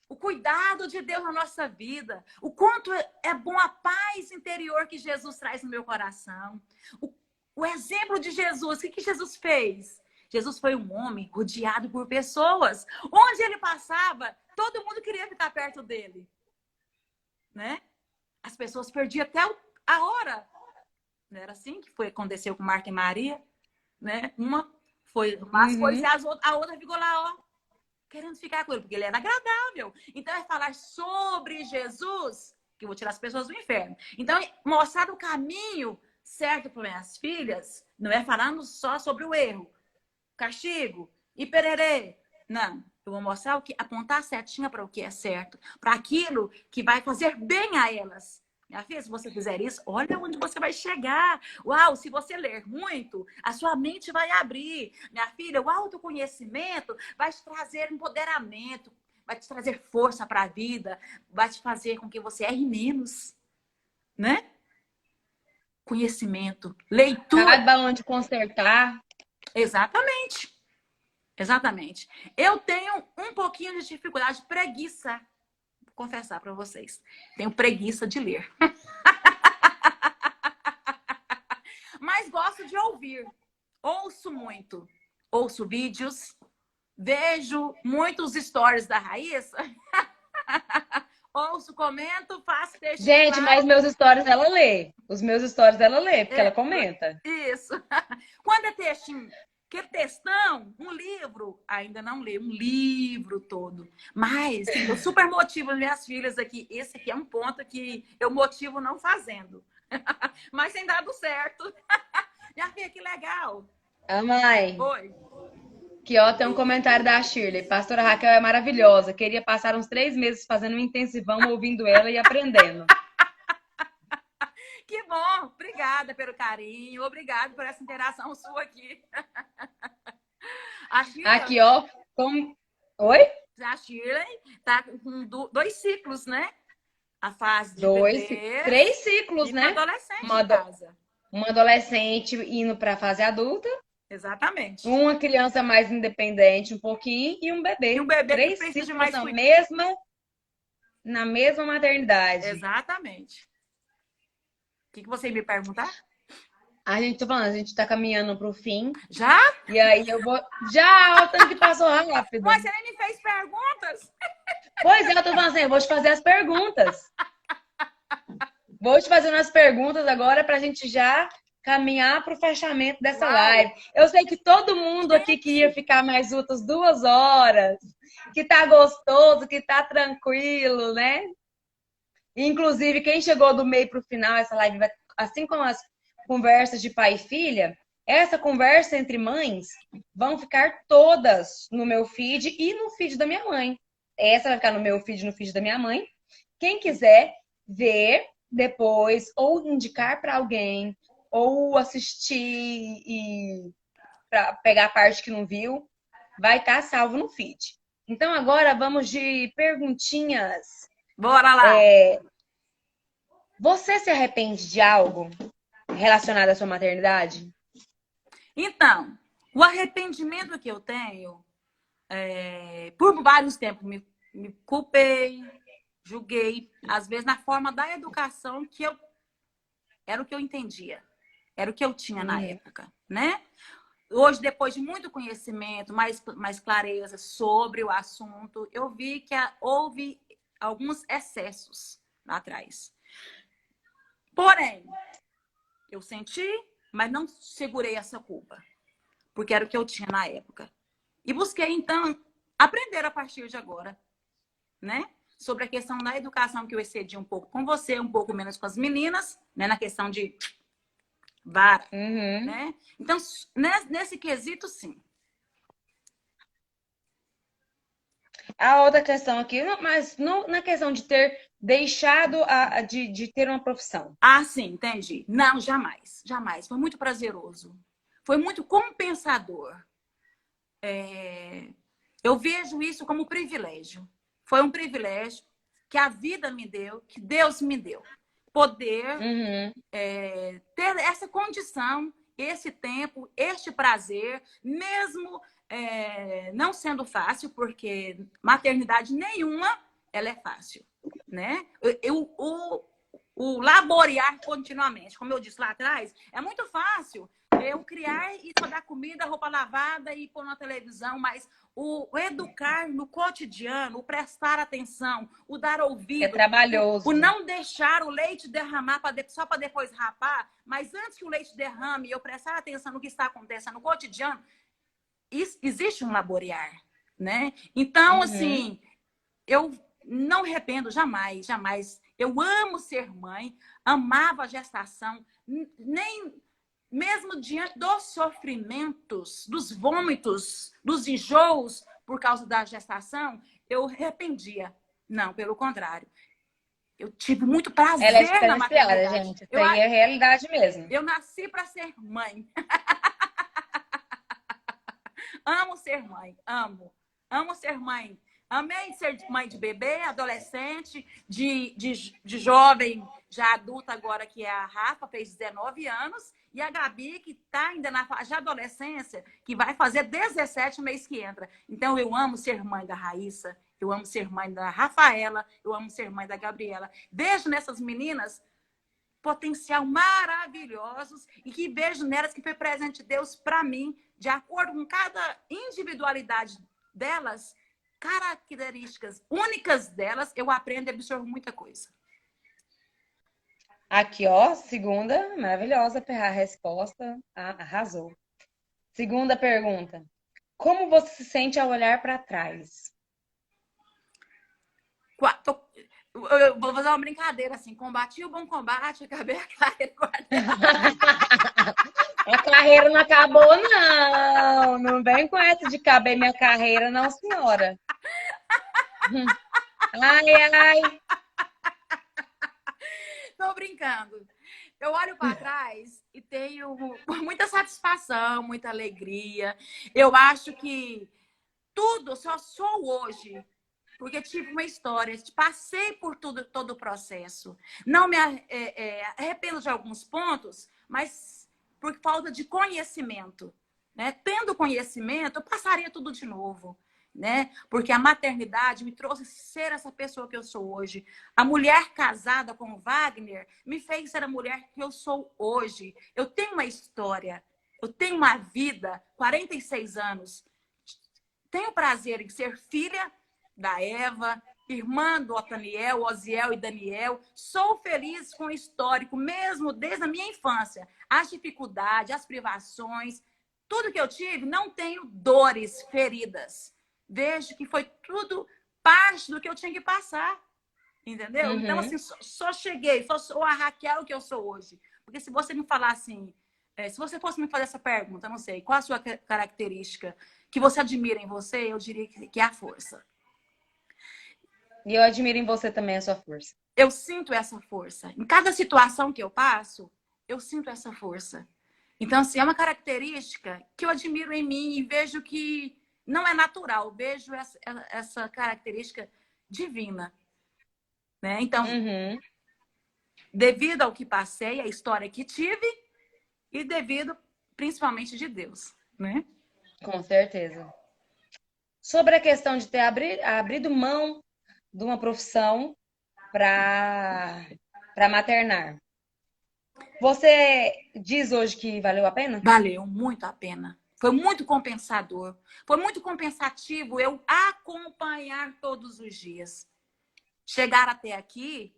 o cuidado de Deus na nossa vida. O quanto é bom a paz interior que Jesus traz no meu coração. O exemplo de Jesus. O que Jesus fez? Jesus foi um homem rodeado por pessoas. Onde ele passava, todo mundo queria ficar perto dele. Né? As pessoas perdiam até a hora. Não era assim que aconteceu com Marta e Maria? Né? Uma foi as coisas e a outra ficou lá, ó, querendo ficar com ele, porque ele era agradável. Então, é falar sobre Jesus que eu vou tirar as pessoas do inferno. Então, mostrar o caminho certo para minhas filhas, não é falando só sobre o erro, castigo e pererê. Não. Eu vou mostrar apontar a setinha para o que é certo, para aquilo que vai fazer bem a elas. Minha filha, se você fizer isso, olha onde você vai chegar. Uau, se você ler muito, a sua mente vai abrir. Minha filha, o autoconhecimento vai te trazer empoderamento, vai te trazer força para a vida, vai te fazer com que você erre menos, né? conhecimento, leitura. Saiba onde consertar. Exatamente. Exatamente. Eu tenho um pouquinho de dificuldade, preguiça, vou confessar para vocês. Tenho preguiça de ler. Mas gosto de ouvir. Ouço muito. Ouço vídeos. Vejo muitos stories da Raíssa. Ouço, comento, faço texto. Gente, mas meus stories ela lê. Os meus stories ela lê, porque ela comenta. Isso. Quando é textinho, que textão, um livro, ainda não leio um livro todo. Mas eu super motivo as minhas filhas aqui. Esse aqui é um ponto que eu motivo não fazendo. Mas tem dado certo. Minha filha, que legal. A mãe. Oi. Que ó, tem um comentário da Shirley. Pastora Raquel é maravilhosa. Queria passar uns 3 meses fazendo um intensivão, ouvindo ela e aprendendo. Que bom. Obrigada pelo carinho. Obrigada por essa interação sua aqui. A Shirley, aqui, ó. Oi? A Shirley tá com 2 ciclos, né? A fase de 3 ciclos, né? Adolescente em casa. Uma adolescente indo para a fase adulta. Exatamente. Uma criança mais independente um pouquinho e um bebê. E um bebê 3 que precisa ciclos de mais na mesma maternidade. Exatamente. O que você ia me perguntar? A gente tá falando, a gente tá caminhando pro fim. Já? E aí eu vou. Já, o tanto que passou rápido. Mas você nem me fez perguntas? Pois é, eu tô falando assim, eu vou te fazer as perguntas. Vou te fazer umas perguntas agora pra gente já caminhar pro fechamento dessa live. Eu sei que todo mundo aqui queria ficar mais outras 2 horas, que tá gostoso, que tá tranquilo, né? Inclusive, quem chegou do meio pro final, essa live vai, assim como as conversas de pai e filha, essa conversa entre mães vão ficar todas no meu feed e no feed da minha mãe. Essa vai ficar no meu feed e no feed da minha mãe. Quem quiser ver depois, ou indicar para alguém, ou assistir e para pegar a parte que não viu, vai estar salvo no feed. Então agora vamos de perguntinhas. Bora lá! Você se arrepende de algo relacionado à sua maternidade? Então, o arrependimento que eu tenho, por vários tempos me culpei, julguei, às vezes na forma da educação que era o que eu entendia, era o que eu tinha na época, né? Hoje, depois de muito conhecimento, mais clareza sobre o assunto, eu vi que houve alguns excessos lá atrás. Porém, eu senti, mas não segurei essa culpa, porque era o que eu tinha na época. E busquei, então, aprender a partir de agora, né? Sobre a questão da educação, que eu excedi um pouco com você, um pouco menos com as meninas, né? Na questão de vara, né? Então, nesse quesito, sim. A outra questão aqui, mas na questão de ter deixado de ter uma profissão. Ah, sim, entendi. Não, jamais, jamais. Foi muito prazeroso. Foi muito compensador. Eu vejo isso como privilégio. Foi um privilégio que a vida me deu, que Deus me deu. Poder ter essa condição, esse tempo, este prazer, mesmo não sendo fácil, porque maternidade nenhuma ela é fácil, né? O laborear continuamente, como eu disse lá atrás, é muito fácil eu criar e só dar comida, roupa lavada e pôr na televisão, mas o educar no cotidiano, o prestar atenção, o dar ouvido, é trabalhoso. O não deixar o leite derramar só para depois rapar, mas antes que o leite derrame, eu prestar atenção no que está acontecendo no cotidiano, existe um laborear, né? Então, assim, eu não arrependo jamais, jamais. Eu amo ser mãe, amava a gestação, nem mesmo diante dos sofrimentos, dos vômitos, dos enjoos por causa da gestação, eu arrependia. Não, pelo contrário. Eu tive muito prazer na maternidade. Gente. Isso aí é realidade mesmo. Eu nasci para ser mãe. Amo ser mãe, amo. Amo ser mãe. Amei ser mãe de bebê, adolescente, de jovem já adulta agora, que é a Rafa, fez 19 anos, e a Gabi, que está ainda na fase de adolescência, que vai fazer 17 no mês que entra. Então, eu amo ser mãe da Raíssa, eu amo ser mãe da Rafaela, eu amo ser mãe da Gabriela. Vejo nessas meninas potencial maravilhosos e que vejo nelas que foi presente de Deus para mim, de acordo com cada individualidade delas, características únicas delas, eu aprendo e absorvo muita coisa. Aqui, ó, segunda, maravilhosa, a resposta arrasou. Segunda pergunta. Como você se sente ao olhar para trás? Eu vou fazer uma brincadeira assim, combati o bom combate, acabei a carreira A carreira não acabou, não. Não vem com essa de caber minha carreira, não, senhora. Ai, ai. Tô brincando. Eu olho para trás e tenho muita satisfação, muita alegria. Eu acho que tudo só sou hoje porque tive uma história, passei por todo o processo. Não me arrependo de alguns pontos, mas por falta de conhecimento. Né? Tendo conhecimento, eu passaria tudo de novo. Né? Porque a maternidade me trouxe ser essa pessoa que eu sou hoje. A mulher casada com o Wagner me fez ser a mulher que eu sou hoje. Eu tenho uma história, eu tenho uma vida, 46 anos. Tenho prazer em ser filha da Eva, irmã do Otaniel, Oziel e Daniel. Sou feliz com o histórico, mesmo desde a minha infância. As dificuldades, as privações, tudo que eu tive, não tenho dores, feridas. Vejo que foi tudo parte do que eu tinha que passar. Entendeu? Uhum. Então, assim, só cheguei, só sou a Raquel que eu sou hoje. Porque se você me falar assim, se você fosse me fazer essa pergunta, não sei, qual a sua característica que você admira em você, eu diria que é a força. E eu admiro em você também a sua força. Eu sinto essa força. Em cada situação que eu passo, eu sinto essa força. Então, assim, é uma característica que eu admiro em mim e vejo que não é natural. Vejo essa característica divina. Né? Então, devido ao que passei, a história que tive e devido principalmente de Deus. Né? Com certeza. Sobre a questão de ter abrido mão de uma profissão para maternar. Você diz hoje que valeu a pena? Valeu muito a pena. Foi muito compensador. Foi muito compensativo eu acompanhar todos os dias. Chegar até aqui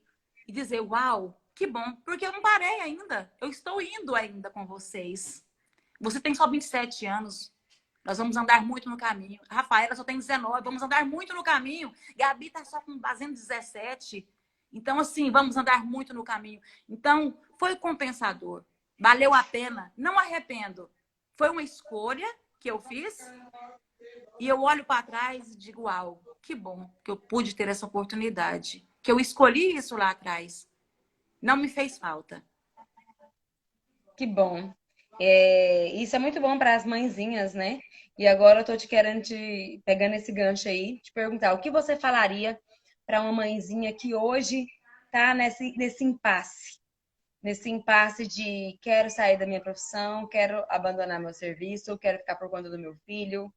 e dizer, uau, que bom. Porque eu não parei ainda. Eu estou indo ainda com vocês. Você tem só 27 anos. Nós vamos andar muito no caminho. A Rafaela só tem 19. Vamos andar muito no caminho. Gabi está só fazendo 17. Então, assim, vamos andar muito no caminho. Então, foi compensador. Valeu a pena. Não arrependo. Foi uma escolha que eu fiz. E eu olho para trás e digo, uau, que bom que eu pude ter essa oportunidade. Que eu escolhi isso lá atrás. Não me fez falta. Que bom. Isso é muito bom para as mãezinhas, né? E agora eu tô pegando esse gancho aí, te perguntar, o que você falaria para uma mãezinha que hoje tá nesse impasse? Nesse impasse de quero sair da minha profissão, quero abandonar meu serviço, quero ficar por conta do meu filho. O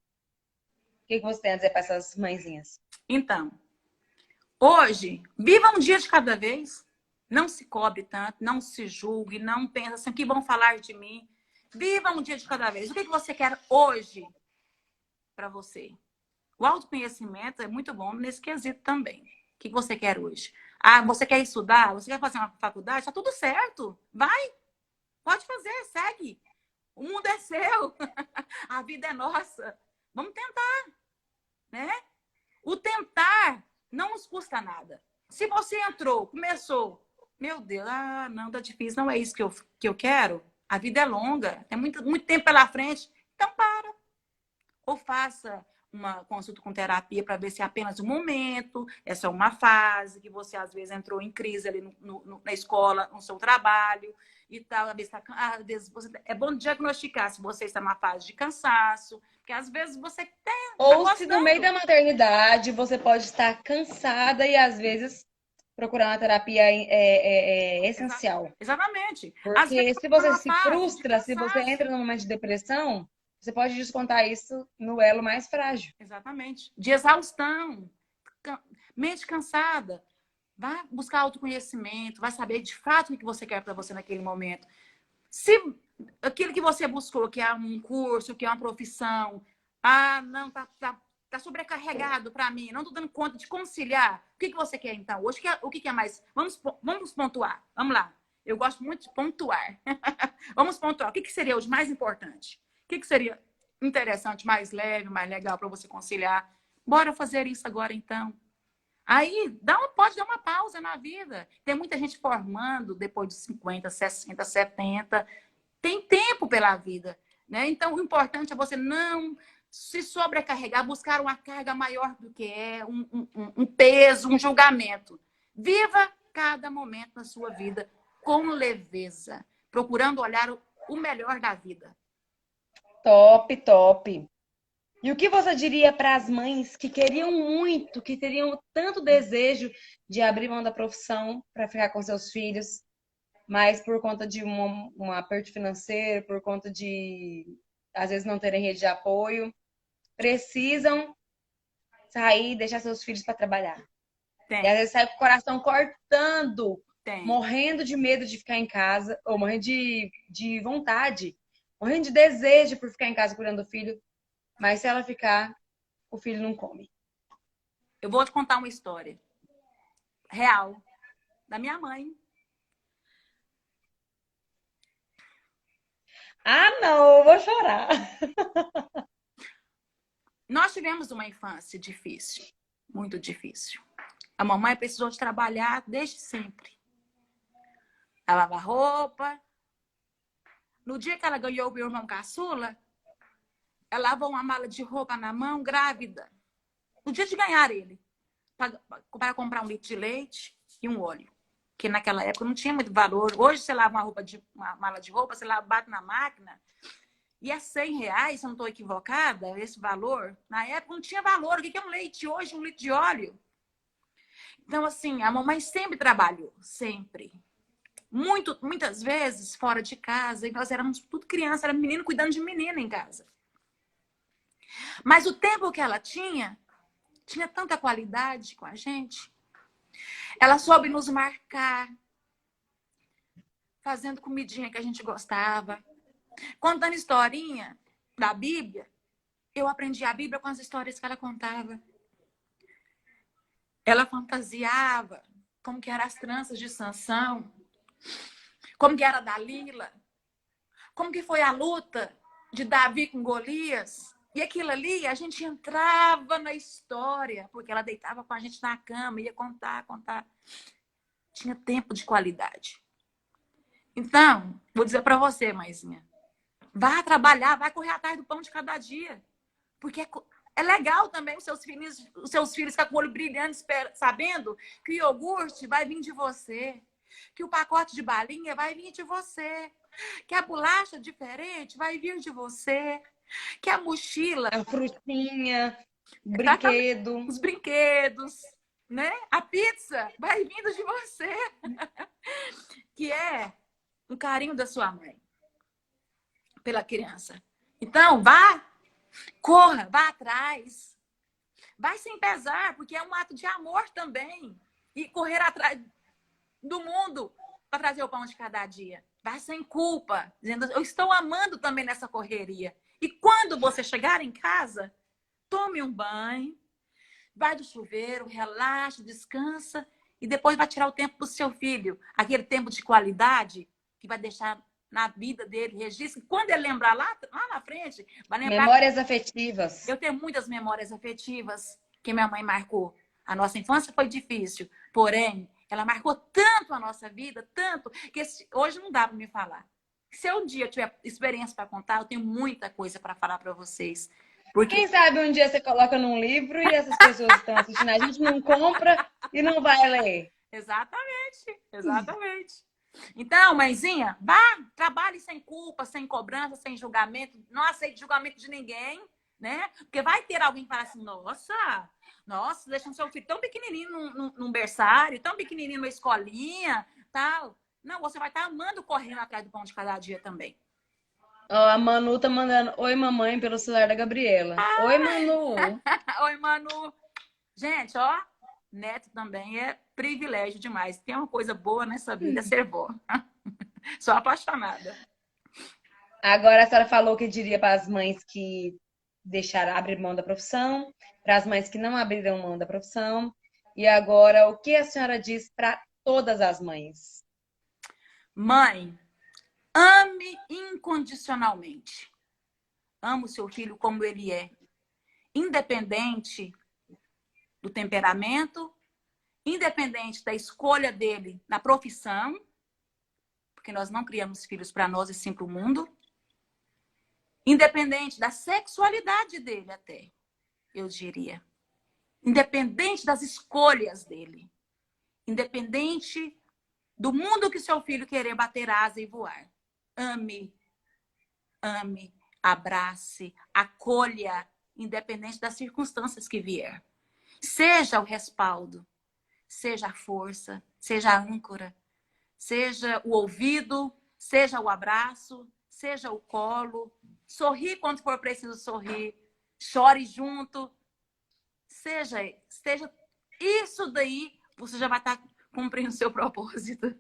que você tem a dizer para essas mãezinhas? Então, hoje, viva um dia de cada vez. Não se cobre tanto, não se julgue, não pense assim, o que vão falar de mim. Viva um dia de cada vez. O que você quer hoje para você? O autoconhecimento é muito bom nesse quesito também. O que você quer hoje? Ah, você quer estudar? Você quer fazer uma faculdade? Está tudo certo. Vai. Pode fazer, segue. O mundo é seu. A vida é nossa. Vamos tentar. Né? O tentar não nos custa nada. Se você entrou, começou, meu Deus, não, tá difícil, não é isso que eu quero. A vida é longa, tem muito tempo pela frente. Então, para. Ou faça uma consulta com terapia para ver se é apenas um momento, é só uma fase, que você às vezes entrou em crise ali na escola, no seu trabalho e tal. Às vezes é bom diagnosticar se você está numa fase de cansaço, porque às vezes você tem. Ou se no meio da maternidade você pode estar cansada e às vezes procurar uma terapia é essencial. Exatamente. Às vezes Porque se tá você numa se fase de frustra, se você entra cansaço. num momento de depressão, você pode descontar isso no elo mais frágil. Exatamente. De exaustão, can- mente cansada. Vai buscar autoconhecimento, vai saber de fato o que você quer para você naquele momento. Se aquilo que você buscou, que é um curso, que é uma profissão, não, tá sobrecarregado para mim, não tô dando conta de conciliar. O que você quer então? Hoje, o que é mais? Vamos pontuar. Vamos lá. Eu gosto muito de pontuar. Vamos pontuar. O que seria hoje mais importante? O que seria interessante, mais leve, mais legal para você conciliar? Bora fazer isso agora então. Aí pode dar uma pausa na vida. Tem muita gente formando depois de 50, 60, 70. Tem tempo pela vida, né? Então, o importante é você não se sobrecarregar, buscar uma carga maior do que é, um peso, um julgamento. Viva cada momento na sua vida com leveza, procurando olhar o melhor da vida. Top, top. E o que você diria para as mães que queriam muito, que teriam tanto desejo de abrir mão da profissão para ficar com seus filhos, mas por conta de um aperto financeiro, por conta de às vezes não terem rede de apoio, precisam sair e deixar seus filhos para trabalhar. E às vezes sai com o coração cortando, morrendo de medo de ficar em casa, ou morrendo de vontade, morrendo de desejo por ficar em casa cuidando do filho, mas se ela ficar, o filho não come. Eu vou te contar uma história real da minha mãe. Ah, não, eu vou chorar. Nós tivemos uma infância difícil, muito difícil. A mamãe precisou de trabalhar desde sempre. Ela lava roupa. No dia que ela ganhou o meu irmão caçula, ela lavou uma mala de roupa na mão, grávida. No dia de ganhar ele, para comprar um litro de leite e um óleo. Que naquela época não tinha muito valor. Hoje você lava uma mala de roupa, você lava, bate na máquina, e é R$ 100, se eu não estou equivocada, esse valor. Na época não tinha valor. O que é um leite hoje, um litro de óleo? Então, assim, a mamãe sempre trabalhou, sempre. Muitas vezes fora de casa, e nós éramos tudo criança, era menino cuidando de menina em casa. Mas o tempo que ela tinha tanta qualidade com a gente. Ela soube nos marcar, fazendo comidinha que a gente gostava, contando historinha da Bíblia. Eu aprendi a Bíblia com as histórias que ela contava. Ela fantasiava como que eram as tranças de Sansão, como que era a Dalila, como que foi a luta de Davi com Golias. E aquilo ali, a gente entrava na história, porque ela deitava com a gente na cama, ia contar. Tinha tempo de qualidade. Então, vou dizer para você, mãezinha, vá trabalhar, vai correr atrás do pão de cada dia. Porque é legal também os seus filhos ficar com o olho brilhando, sabendo que o iogurte vai vir de você, que o pacote de balinha vai vir de você, que a bolacha diferente vai vir de você, que a mochila, a frutinha, o brinquedo, os brinquedos, né? A pizza vai vindo de você, que é um carinho da sua mãe pela criança. Então, corra, vá atrás. Vai sem pesar, porque é um ato de amor também. E correr atrás do mundo para trazer o pão de cada dia. Vai sem culpa, dizendo, eu estou amando também nessa correria. E quando você chegar em casa, tome um banho, vai do chuveiro, relaxa, descansa e depois vai tirar o tempo para o seu filho. Aquele tempo de qualidade que vai deixar na vida dele registro. Quando ele lembrar lá na frente, vai lembrar. Memórias afetivas. Eu tenho muitas memórias afetivas que minha mãe marcou. A nossa infância foi difícil, porém, ela marcou tanto a nossa vida, tanto, que hoje não dá para me falar. Se eu um dia tiver experiência para contar, eu tenho muita coisa para falar para vocês. Porque... Quem sabe um dia você coloca num livro e essas pessoas que estão assistindo a gente não compra e não vai ler. Exatamente. Então, mãezinha, vá, trabalhe sem culpa, sem cobrança, sem julgamento. Não aceite julgamento de ninguém, né? Porque vai ter alguém que fala assim, nossa, Nossa, deixando seu filho tão pequenininho num berçário, tão pequenininho numa escolinha, tal. Não, você vai estar amando correndo atrás do pão de cada dia também. Ó, a Manu tá mandando oi, mamãe, pelo celular da Gabriela. Oi, Manu. Oi, Manu. Gente, ó, neto também é privilégio demais. Tem uma coisa boa nessa vida, é ser vó. Sou apaixonada. Agora a senhora falou que diria para as mães que deixaram abrir mão da profissão, para as mães que não abriram mão da profissão. E agora, o que a senhora diz para todas as mães? Mãe, ame incondicionalmente. Ame o seu filho como ele é. Independente do temperamento, independente da escolha dele na profissão, porque nós não criamos filhos para nós e sim para o mundo. Independente da sexualidade dele até, eu diria. Independente das escolhas dele. Independente do mundo que seu filho querer bater asa e voar. Ame, ame, abrace, acolha, independente das circunstâncias que vier. Seja o respaldo, seja a força, seja a âncora, seja o ouvido, seja o abraço, seja o colo. Sorri quando for preciso sorrir, chore junto. Seja isso daí, você já vai estar cumprindo o seu propósito.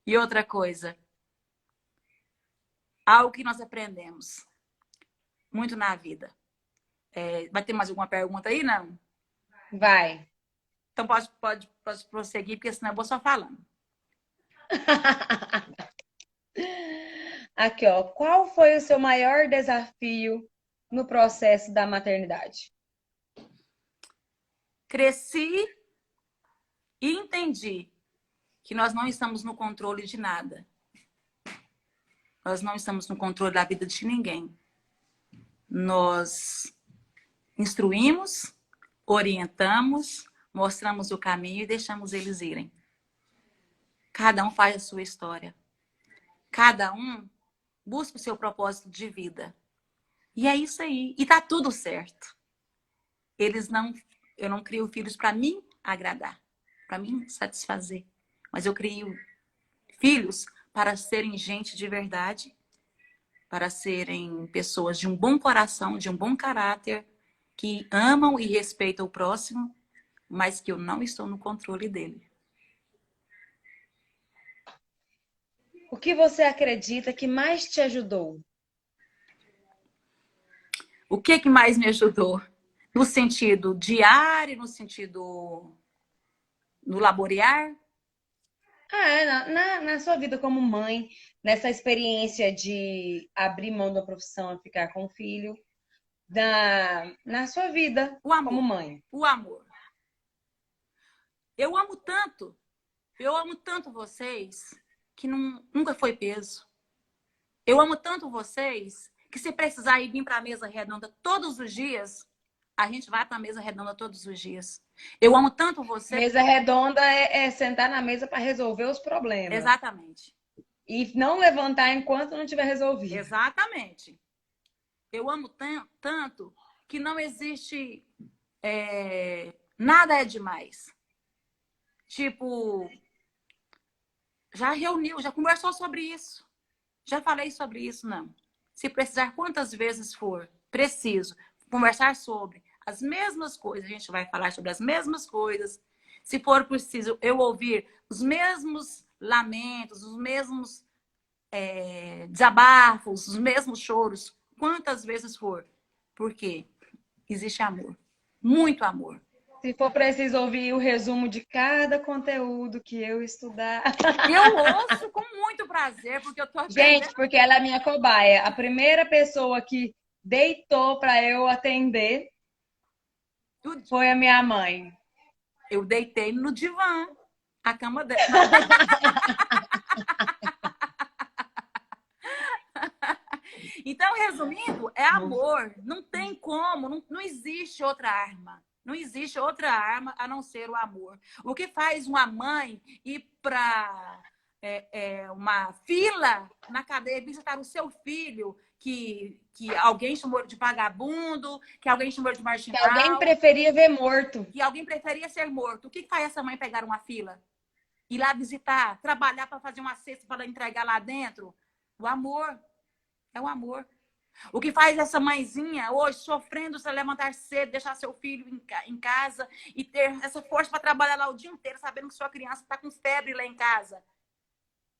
E outra coisa, algo que nós aprendemos muito na vida. Vai ter mais alguma pergunta aí, não? Vai. Então pode prosseguir, porque senão eu vou só falando. Aqui, ó. Qual foi o seu maior desafio no processo da maternidade? Cresci e entendi que nós não estamos no controle de nada. Nós não estamos no controle da vida de ninguém. Nós instruímos, orientamos, mostramos o caminho e deixamos eles irem. Cada um faz a sua história. Cada um busca o seu propósito de vida. E é isso aí. E tá tudo certo. Eu não crio filhos para mim agradar, para mim satisfazer. Mas eu crio filhos para serem gente de verdade, para serem pessoas de um bom coração, de um bom caráter, que amam e respeitam o próximo, mas que eu não estou no controle dele. O que você acredita que mais te ajudou? O que mais me ajudou? No sentido diário, no sentido no laborear? Na sua vida como mãe, nessa experiência de abrir mão da profissão e ficar com o filho, na sua vida O como amor. mãe. O amor. Eu amo tanto vocês que nunca foi peso. Eu amo tanto vocês que se precisar ir vir para a mesa redonda todos os dias, a gente vai para a mesa redonda todos os dias. Eu amo tanto vocês. Mesa redonda é sentar na mesa para resolver os problemas. Exatamente. E não levantar enquanto não tiver resolvido. Exatamente. Eu amo tanto que não existe nada é demais. Tipo, já reuniu, já conversou sobre isso. Já falei sobre isso, não. Se precisar quantas vezes for preciso conversar sobre as mesmas coisas, a gente vai falar sobre as mesmas coisas. Se for preciso eu ouvir os mesmos lamentos, os mesmos desabafos, os mesmos choros, quantas vezes for. Porque existe amor. Muito amor. Se for preciso ouvir o resumo de cada conteúdo que eu estudar. Eu ouço com muito prazer, porque eu tô aprendendo. Gente, porque ela é minha cobaia. A primeira pessoa que deitou para eu atender foi a minha mãe. Eu deitei no divã, a cama dela. Então, resumindo, é amor. Não tem como, não existe outra arma. Não existe outra arma a não ser o amor. O que faz uma mãe ir para uma fila na cadeia visitar o seu filho que alguém chamou de vagabundo, que alguém chamou de Que marginal, alguém preferia ver morto. que alguém preferia ser morto. O que faz essa mãe pegar uma fila? Ir lá visitar, trabalhar para fazer uma cesta para entregar lá dentro? O amor. É o amor. O que faz essa mãezinha hoje sofrendo se levantar cedo, deixar seu filho em casa e ter essa força para trabalhar lá o dia inteiro, sabendo que sua criança está com febre lá em casa.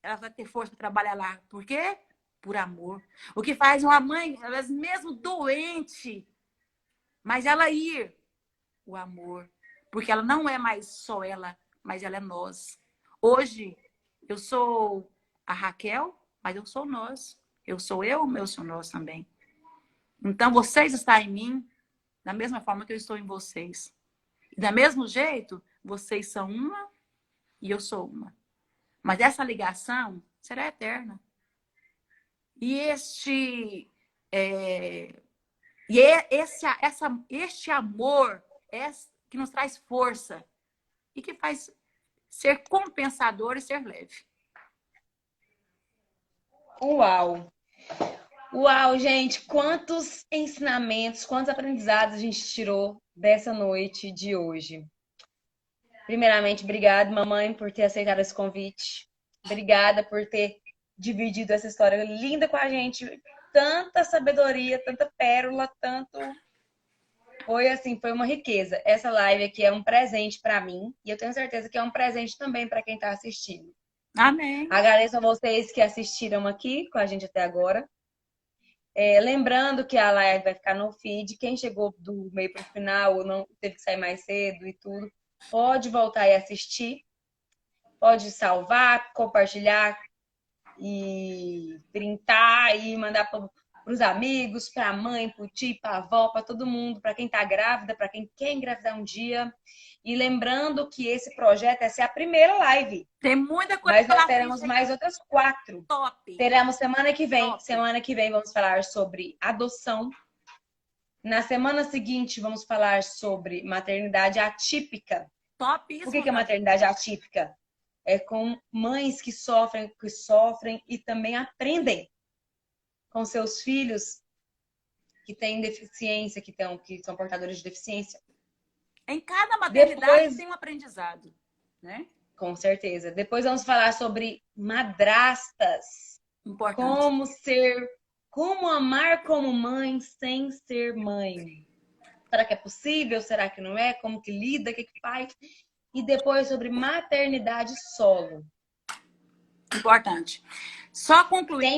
Ela vai ter força para trabalhar lá. Por quê? Por amor. O que faz uma mãe, às vezes mesmo doente, mas ela ir, o amor. Porque ela não é mais só ela, mas ela é nós. Hoje, eu sou a Raquel, mas eu sou nós. Eu sou eu sou nós também. Então, vocês estão em mim da mesma forma que eu estou em vocês. E do mesmo jeito, vocês são uma e eu sou uma. Mas essa ligação será eterna. E este amor que nos traz força e que faz ser compensador e ser leve. Uau! Uau, gente, quantos ensinamentos, quantos aprendizados a gente tirou dessa noite de hoje. Primeiramente, obrigada, mamãe, por ter aceitado esse convite. Obrigada por ter dividido essa história linda com a gente. Tanta sabedoria, tanta pérola, tanto. Foi assim, foi uma riqueza. Essa live aqui é um presente para mim e eu tenho certeza que é um presente também para quem está assistindo. Amém. Agradeço a vocês que assistiram aqui com a gente até agora. Lembrando que a live vai ficar no feed. Quem chegou do meio para o final ou não teve que sair mais cedo e tudo, pode voltar e assistir. Pode salvar, compartilhar e printar e mandar para os amigos, para a mãe, para o tio, para a avó, para todo mundo, para quem está grávida, para quem quer engravidar um dia. E lembrando que esse projeto essa é a primeira live. Tem muita coisa mas nós pela teremos frente mais outras 4. top. Teremos semana que vem. Top. Semana que vem vamos falar sobre adoção. Na semana seguinte vamos falar sobre maternidade atípica. Top isso. Por que é maternidade atípica? É com mães que sofrem e também aprendem com seus filhos que têm deficiência, que são portadores de deficiência. Em cada maternidade tem um aprendizado, né? Com certeza. Depois vamos falar sobre madrastas. Importante. Como amar como mãe sem ser mãe. Será que é possível? Será que não é? Como que lida? O que faz? E depois sobre maternidade solo. Importante. Só concluir.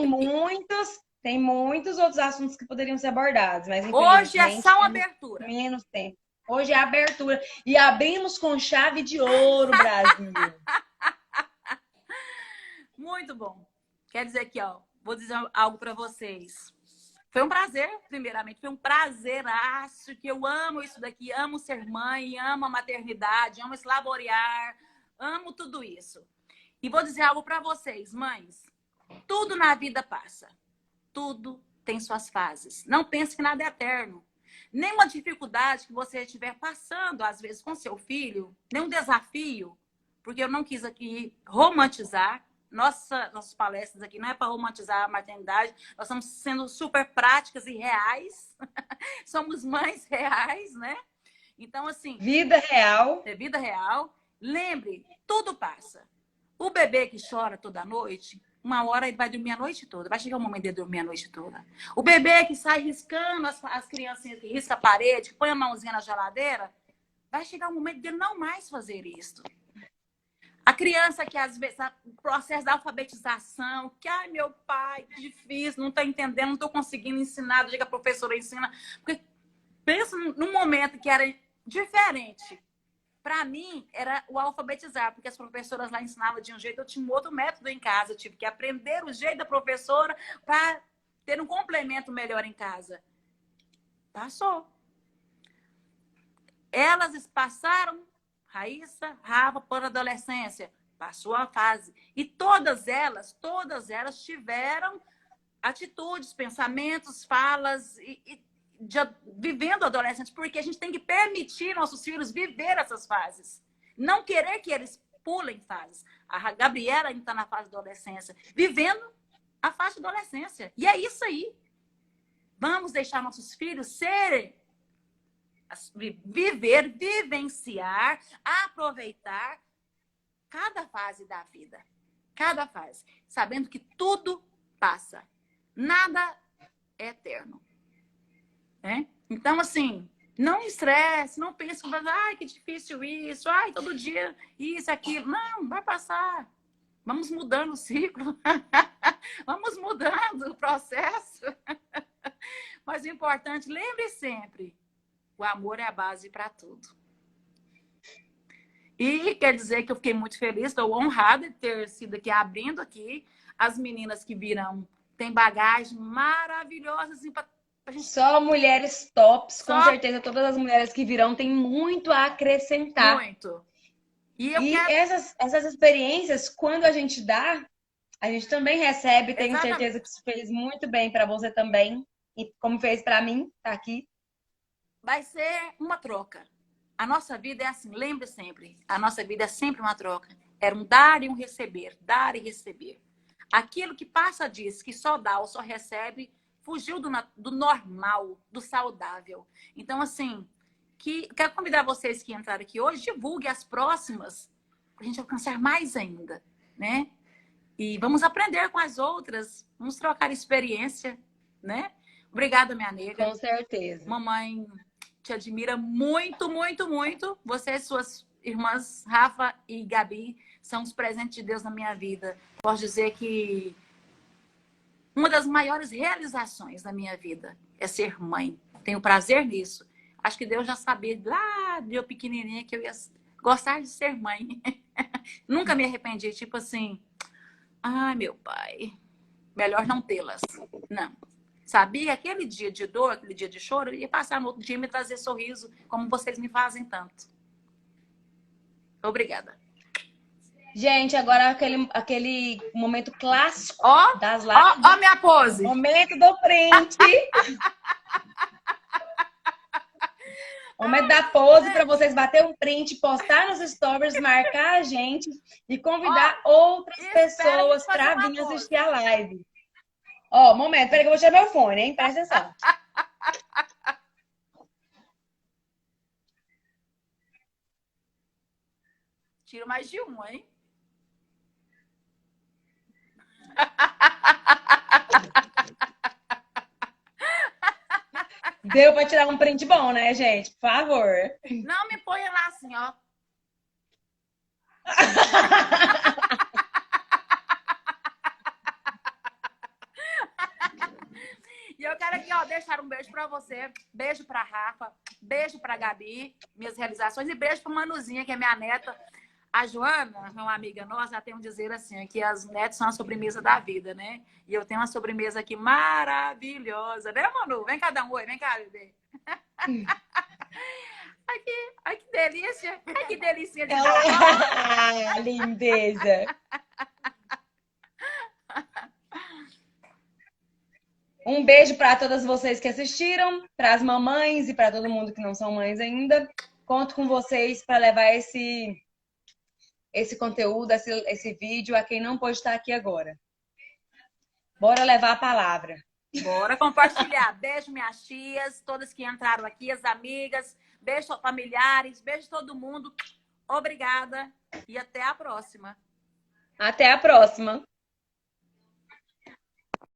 Tem muitos outros assuntos que poderiam ser abordados, mas hoje é só uma abertura. Menos tempo. Hoje é a abertura. E abrimos com chave de ouro, Brasil. Muito bom. Quer dizer aqui, ó, vou dizer algo para vocês. Foi um prazer, primeiramente. Foi um prazeraço, que eu amo isso daqui. Amo ser mãe, amo a maternidade, amo laborear, amo tudo isso. E vou dizer algo para vocês, mães. Tudo na vida passa. Tudo tem suas fases. Não pense que nada é eterno. Nenhuma dificuldade que você estiver passando, às vezes, com seu filho, nenhum desafio, porque eu não quis aqui romantizar. Nossas palestras aqui não é para romantizar a maternidade, nós estamos sendo super práticas e reais. Somos mães reais, né? Então, assim... Vida real. É vida real. Lembre, tudo passa. O bebê que chora toda noite... Uma hora ele vai dormir a noite toda. Vai chegar o momento de dormir a noite toda. O bebê que sai riscando as criancinhas que risca a parede, que põe a mãozinha na geladeira, vai chegar o momento de não mais fazer isso. A criança que às vezes, o processo da alfabetização, que, ai, meu pai, que difícil, não está entendendo, não estou conseguindo ensinar, do jeito que a professora ensina. Porque pensa num momento que era diferente. Para mim, era o alfabetizar, porque as professoras lá ensinavam de um jeito, eu tinha um outro método em casa. Eu tive que aprender o jeito da professora para ter um complemento melhor em casa. Passou. Elas passaram, Raíssa, Rafa, para a adolescência. Passou a fase. E todas elas tiveram atitudes, pensamentos, falas vivendo adolescente, porque a gente tem que permitir nossos filhos viver essas fases. Não querer que eles pulem fases. A Gabriela ainda está na fase da adolescência, vivendo a fase da adolescência. E é isso aí. Vamos deixar nossos filhos serem, viver, vivenciar, aproveitar cada fase da vida. Cada fase. Sabendo que tudo passa. Nada é eterno. Né? Então, assim, não estresse, não pense, ai, que difícil isso, ai, todo dia isso, aquilo. Não, vai passar. Vamos mudando o ciclo. Vamos mudando o processo. Mas o importante, lembre sempre, o amor é a base para tudo. E quer dizer que eu fiquei muito feliz, estou honrada de ter sido aqui, abrindo aqui. As meninas que virão têm bagagem maravilhosa, assim, pra gente... Só mulheres tops, Só... com certeza todas as mulheres que virão têm muito a acrescentar. Muito. E essas experiências, quando a gente dá, a gente também recebe. Tenho Exatamente. certeza que isso fez muito bem para você também. E como fez para mim, tá aqui. Vai ser uma troca. A nossa vida é assim, lembre sempre, a nossa vida é sempre uma troca. Era um dar e um receber, dar e receber. Aquilo que passa disso, que só dá ou só recebe, fugiu do normal, do saudável. Então, assim, quero convidar vocês que entraram aqui hoje, divulgue as próximas, para a gente alcançar mais ainda, né? E vamos aprender com as outras, vamos trocar experiência, né? Obrigada, minha nega. Com certeza. Mamãe te admira muito, muito, muito. Você e suas irmãs, Rafa e Gabi, são os presentes de Deus na minha vida. Posso dizer que uma das maiores realizações da minha vida é ser mãe. Tenho prazer nisso. Acho que Deus já sabia lá de eu pequenininha que eu ia gostar de ser mãe. Nunca me arrependi. Tipo assim, ai, meu pai, melhor não tê-las. Não. Sabia que aquele dia de dor, aquele dia de choro, eu ia passar no outro dia e me trazer sorriso, como vocês me fazem tanto. Obrigada. Gente, agora aquele momento clássico das lives. Ó minha pose. Momento do print. Momento da pose para vocês bater um print, postar nos stories, marcar a gente e convidar outras pessoas para vir assistir a live. Ó, momento, peraí que eu vou tirar meu fone, hein? Presta atenção. Tiro mais de um, hein? Deu para tirar um print bom, né, gente? Por favor. Não me ponha lá assim, ó. E eu quero aqui, ó, deixar um beijo pra você. Beijo pra Rafa. Beijo pra Gabi, minhas realizações. E beijo pra Manuzinha, que é minha neta. A Joana, uma amiga nossa, tem um dizer assim, que as netas são a sobremesa da vida, né? E eu tenho uma sobremesa aqui maravilhosa, né, Manu? Vem cá dar um oi, vem cá, bebê. Ai, que delícia. Ai, que delícia de Ah, lindeza. Um beijo para todas vocês que assistiram, para as mamães e para todo mundo que não são mães ainda. Conto com vocês para levar esse conteúdo, esse vídeo a quem não pode estar aqui agora. Bora levar a palavra. Bora compartilhar. Beijo, minhas tias, todas que entraram aqui, as amigas. Beijo, familiares. Beijo todo mundo. Obrigada e até a próxima. Até a próxima.